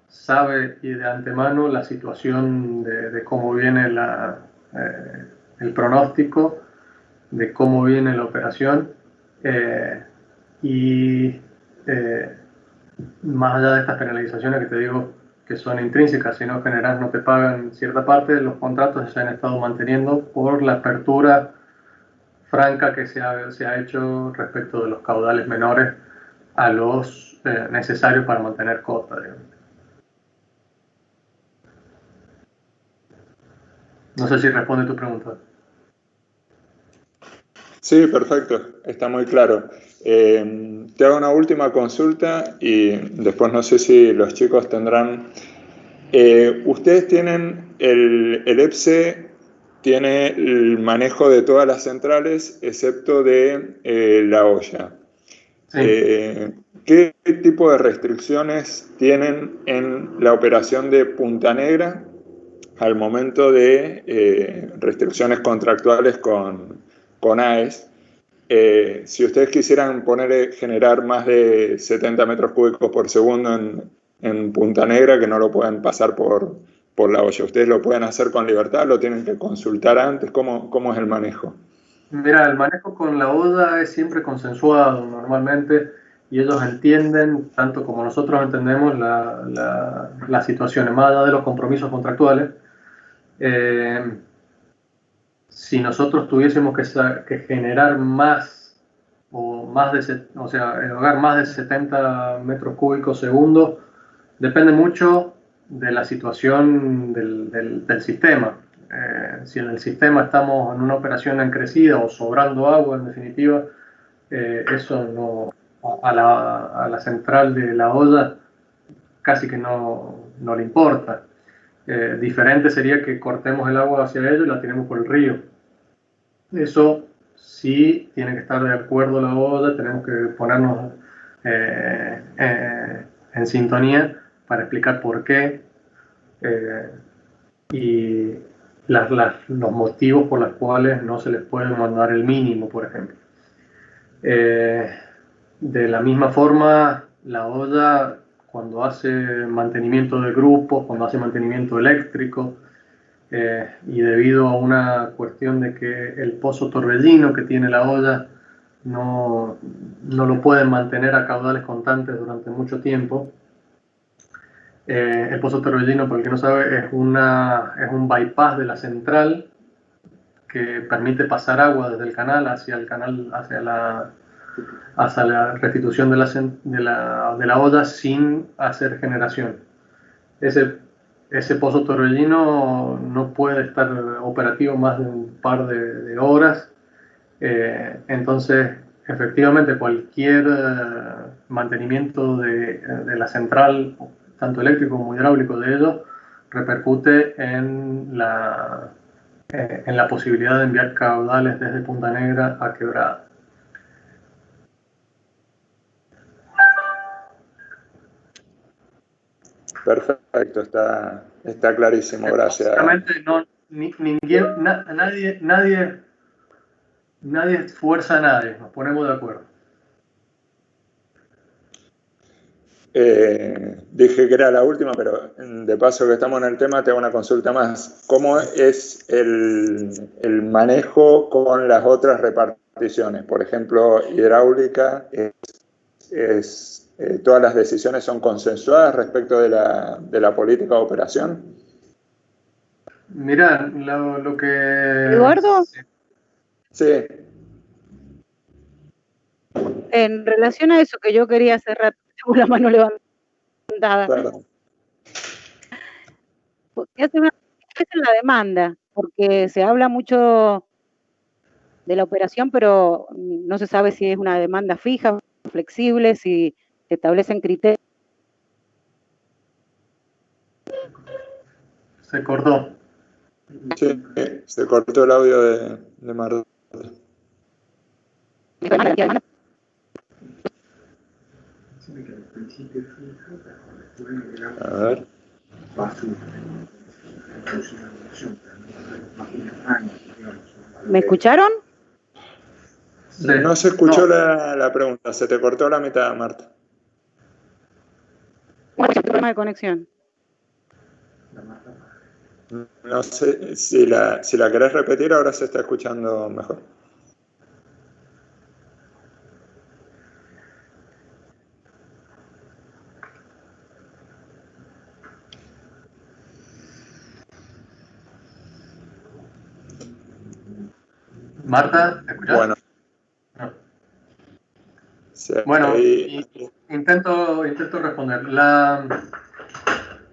sabe y de antemano la situación de cómo viene el pronóstico, de cómo viene la operación y más allá de estas penalizaciones que te digo que son intrínsecas, si no generas no te pagan cierta parte, los contratos se han estado manteniendo por la apertura franca que se ha hecho respecto de los caudales menores a los necesarios para mantener cota, digamos. No sé si responde tu pregunta. Sí, perfecto, está muy claro. Te hago una última consulta y después no sé si los chicos tendrán... ustedes tienen el EPSE, tiene el manejo de todas las centrales excepto de La Olla. Sí. ¿Qué tipo de restricciones tienen en la operación de Punta Negra al momento de restricciones contractuales con AES? Si ustedes quisieran generar más de 70 metros cúbicos por segundo en Punta Negra, que no lo pueden pasar por La Olla, ¿ustedes lo pueden hacer con libertad? ¿Lo tienen que consultar antes? ¿Cómo es el manejo? Mira, el manejo con La Olla es siempre consensuado normalmente y ellos entienden, tanto como nosotros entendemos, la situación, más allá de los compromisos contractuales. Si nosotros tuviésemos que generar más erogar más de 70 metros cúbicos segundo, depende mucho de la situación del sistema. Si en el sistema estamos en una operación en crecida o sobrando agua, en definitiva, eso no, a la central de La Olla casi que no le importa. Diferente sería que cortemos el agua hacia ello y la tiremos por el río. Eso sí tiene que estar de acuerdo La Olla, tenemos que ponernos en sintonía para explicar por qué y los motivos por los cuales no se les puede mandar el mínimo, por ejemplo. De la misma forma, La Olla, cuando hace mantenimiento de grupos, cuando hace mantenimiento eléctrico, y debido a una cuestión de que el pozo Torbellino que tiene La Olla no lo pueden mantener a caudales constantes durante mucho tiempo. El pozo Torbellino, para el que no sabe, es un bypass de la central que permite pasar agua desde el canal hacia la restitución de la olla sin hacer generación. Ese pozo Torbellino no puede estar operativo más de un par de horas. Entonces, efectivamente, cualquier mantenimiento de la central, tanto eléctrico como hidráulico de ellos, repercute en la posibilidad de enviar caudales desde Punta Negra a Quebrada. Perfecto, está clarísimo, gracias. Básicamente, nadie fuerza a nadie, nos ponemos de acuerdo. Dije que era la última, pero de paso que estamos en el tema, te hago una consulta más. ¿Cómo es el manejo con las otras reparticiones? Por ejemplo, hidráulica, ¿todas las decisiones son consensuadas respecto de la política de operación? Mirá, lo que... Eduardo, Sí. en relación a eso que yo quería hacer rato, tengo la mano levantada. Perdón. ¿Qué hace la demanda? Porque se habla mucho de la operación, pero no se sabe si es una demanda fija, flexible, si se establecen criterios. Se cortó. Sí, se cortó el audio de Marta. A ver. ¿Me escucharon? Sí. No se escuchó la pregunta, se te cortó la mitad, Marta. Problema de conexión. No sé si la querés repetir, ahora se está escuchando mejor. Marta, ¿te escuchás? Bueno. No. Sí, Bueno, ahí. intento responder.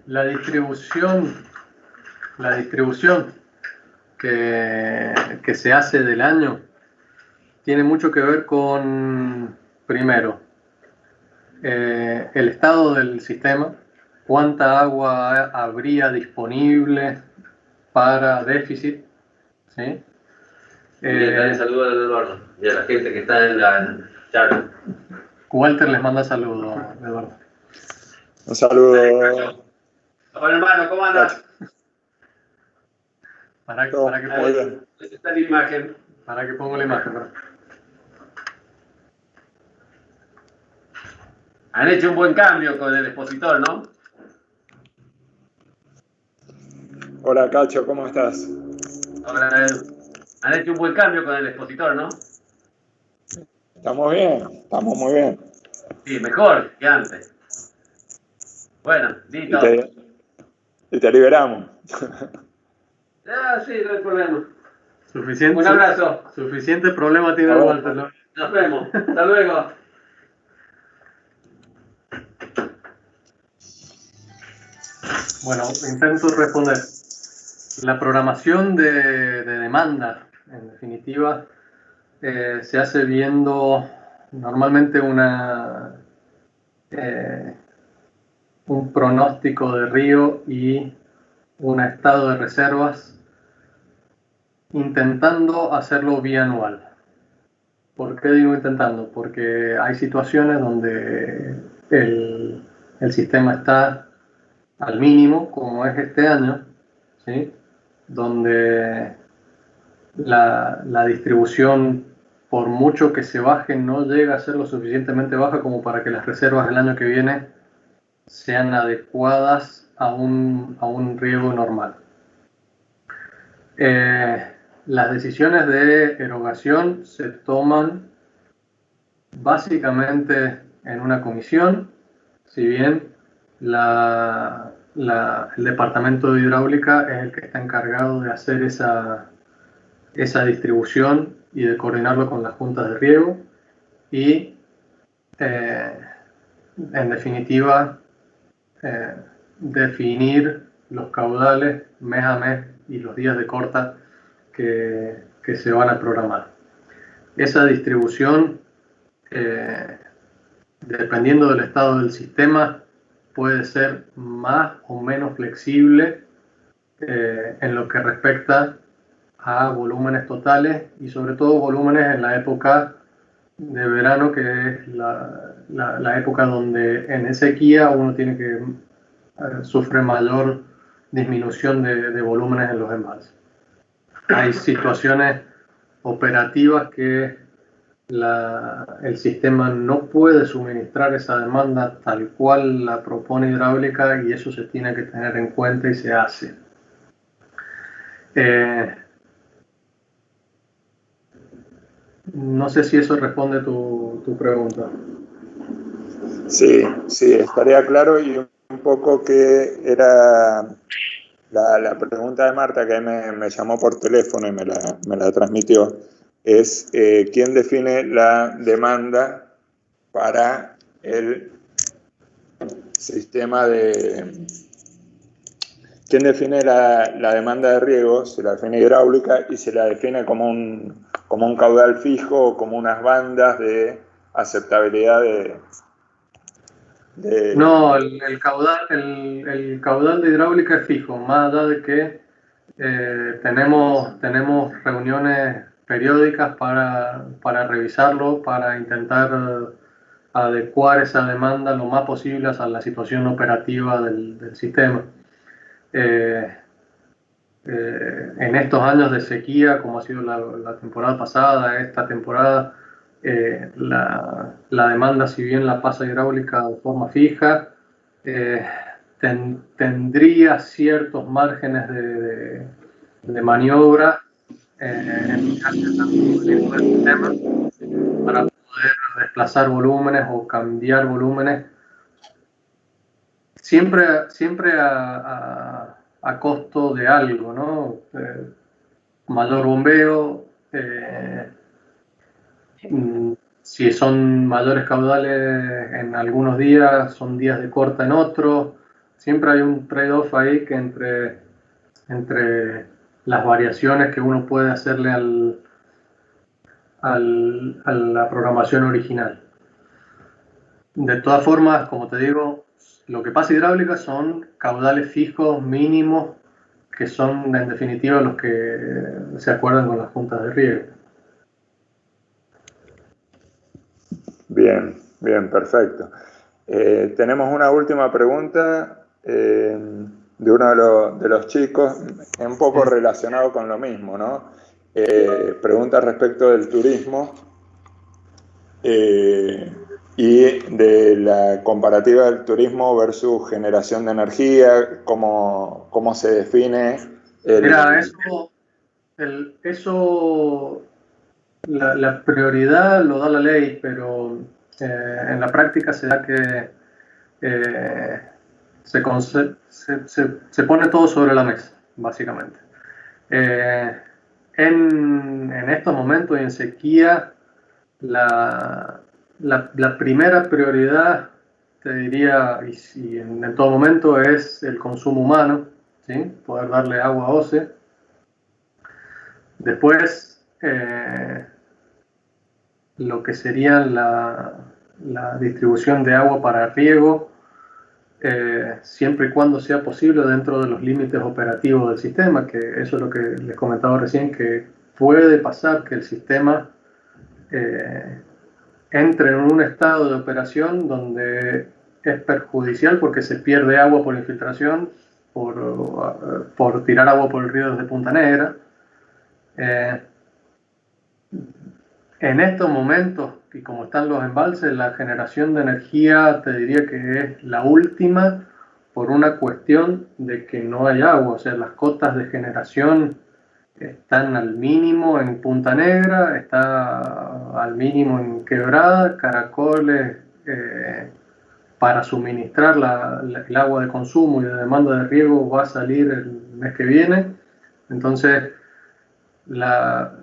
La distribución que se hace del año tiene mucho que ver con, primero, el estado del sistema, cuánta agua habría disponible para déficit, ¿sí? Dale saludo a Eduardo y a la gente que está en la charla. Walter les manda saludos, Eduardo. Un saludo. Hola hermano, ¿cómo andas? Para que Muy bien. Está la imagen. Para que ponga la imagen, ¿no? Han hecho un buen cambio con el expositor, ¿no? Hola, Cacho, ¿cómo estás? Hola, Edu. Han hecho un buen cambio con el expositor, ¿no? Estamos bien, estamos muy bien. Sí, mejor que antes. Bueno, listo. Y te liberamos. Ah, sí, no hay problema. Suficiente, Un abrazo. Suficiente problema tiene el Walter, ¿no? Nos vemos. Hasta luego. Bueno, intento responder. La programación de demanda, en definitiva, se hace viendo normalmente un pronóstico de río y un estado de reservas, intentando hacerlo bianual. ¿Por qué digo intentando? Porque hay situaciones donde el sistema está al mínimo, como es este año, ¿sí? Donde la distribución, por mucho que se baje, no llega a ser lo suficientemente baja como para que las reservas del año que viene sean adecuadas a un riego normal. Las decisiones de erogación se toman básicamente en una comisión, si bien el departamento de hidráulica es el que está encargado de hacer esa distribución y de coordinarlo con las juntas de riego y, en definitiva, definir los caudales mes a mes y los días de corta que se van a programar. Esa distribución, dependiendo del estado del sistema, puede ser más o menos flexible en lo que respecta a volúmenes totales y sobre todo volúmenes en la época de verano, que es la época donde en sequía uno tiene que sufre mayor disminución de volúmenes en los embalses. Hay situaciones operativas que el sistema no puede suministrar esa demanda tal cual la propone hidráulica y eso se tiene que tener en cuenta y se hace. No sé si eso responde tu pregunta. Sí, estaría claro, y un poco que era la pregunta de Marta, que me llamó por teléfono y me la transmitió, es ¿quién define la demanda para el sistema de... ¿Quién define la demanda de riego? Se la define hidráulica y se la define como un caudal fijo o como unas bandas de aceptabilidad No, el caudal de hidráulica es fijo, más allá de que tenemos reuniones periódicas para revisarlo, para intentar adecuar esa demanda lo más posible a la situación operativa del sistema. En estos años de sequía, como ha sido la temporada pasada, esta temporada, la demanda, si bien la pasa hidráulica de forma fija, tendría ciertos márgenes de maniobra en el caso del sistema para poder desplazar volúmenes o cambiar volúmenes, siempre a costo de algo, ¿no? Mayor bombeo, si son mayores caudales en algunos días, son días de corta en otros. Siempre hay un trade-off ahí que entre las variaciones que uno puede hacerle a la programación original. De todas formas, como te digo, lo que pasa hidráulica son caudales fijos mínimos que son en definitiva los que se acuerdan con las juntas de riego. Bien, bien, perfecto. Tenemos una última pregunta de uno de los chicos, un poco relacionado con lo mismo, ¿no? Pregunta respecto del turismo y de la comparativa del turismo versus generación de energía, cómo se define. Mira, la prioridad lo da la ley, pero en la práctica se da que se pone todo sobre la mesa, básicamente. En estos momentos en sequía, la primera prioridad, te diría, y en todo momento, es el consumo humano, ¿sí? Poder darle agua a OCE. Después, lo que sería la distribución de agua para riego, siempre y cuando sea posible dentro de los límites operativos del sistema, que eso es lo que les comentaba recién, que puede pasar que el sistema entre en un estado de operación donde es perjudicial porque se pierde agua por infiltración, por tirar agua por el río desde Punta Negra. En estos momentos, y como están los embalses, la generación de energía te diría que es la última por una cuestión de que no hay agua, o sea, las cotas de generación están al mínimo en Punta Negra, está al mínimo en Quebrada, Caracoles, para suministrar el agua de consumo y de demanda de riego va a salir el mes que viene. Entonces, la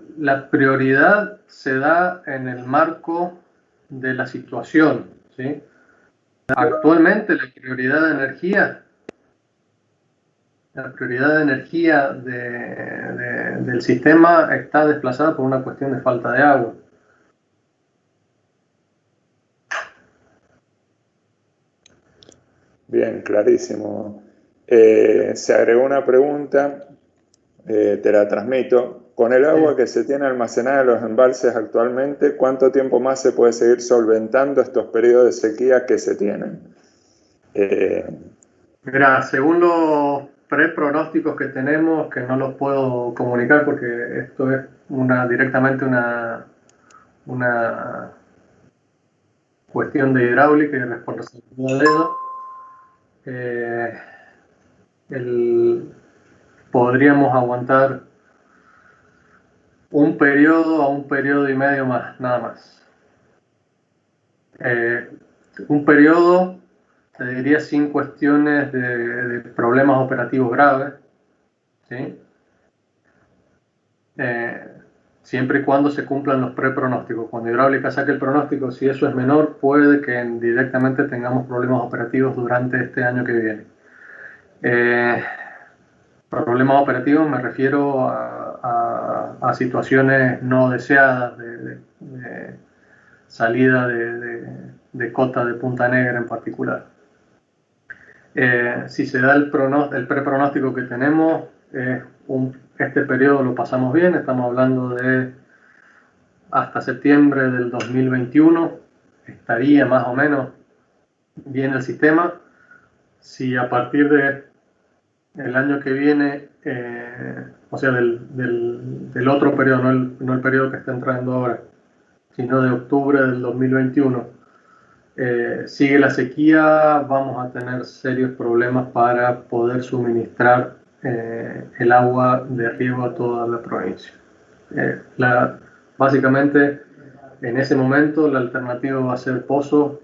prioridad se da en el marco de la situación, ¿sí? Actualmente la prioridad de energía del sistema está desplazada por una cuestión de falta de agua. Bien, clarísimo. Se agregó una pregunta, te la transmito. Con el agua que se tiene almacenada en los embalses actualmente, ¿cuánto tiempo más se puede seguir solventando estos periodos de sequía que se tienen? Mira, según los prepronósticos que tenemos, que no los puedo comunicar porque esto es directamente una cuestión de hidráulica y de responsabilidad de ellos, podríamos aguantar un periodo a un periodo y medio más, nada más. Un periodo, te diría, sin cuestiones de problemas operativos graves, ¿sí? Siempre y cuando se cumplan los prepronósticos. Cuando hidráulica saque el pronóstico, si eso es menor, puede que directamente tengamos problemas operativos durante este año que viene. Problemas operativos me refiero a situaciones no deseadas de salida de de Cota de Punta Negra en particular. Si se da el prepronóstico que tenemos, este periodo lo pasamos bien, estamos hablando de hasta septiembre del 2021, estaría más o menos bien el sistema. Si a partir de el año que viene, o sea, del otro periodo, no el periodo que está entrando ahora, sino de octubre del 2021, sigue la sequía, vamos a tener serios problemas para poder suministrar el agua de riego a toda la provincia. Básicamente, en ese momento, la alternativa va a ser pozo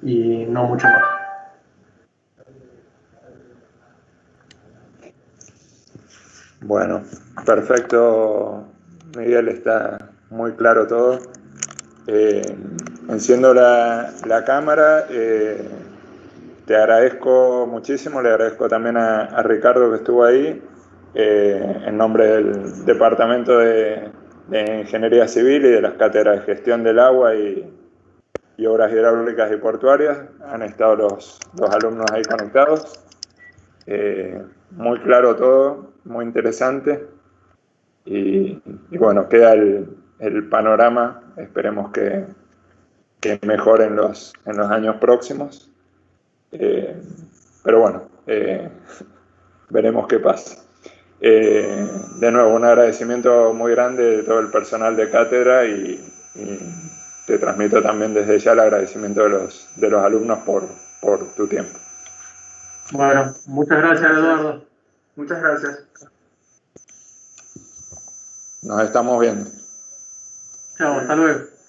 y no mucho más. Bueno, perfecto, Miguel, está muy claro todo. Enciendo la cámara. Te agradezco muchísimo, le agradezco también a Ricardo que estuvo ahí, en nombre del Departamento de Ingeniería Civil y de las cátedras de Gestión del Agua y Obras Hidráulicas y Portuarias. Han estado los alumnos ahí conectados. Muy claro todo, muy interesante. Y bueno, queda el panorama, esperemos que mejore en los años próximos. Pero bueno, veremos qué pasa. De nuevo, un agradecimiento muy grande de todo el personal de cátedra y te transmito también desde ya el agradecimiento de los alumnos por tu tiempo. Bueno, muchas gracias, Eduardo. Muchas gracias. Nos estamos viendo. Chao, hasta luego.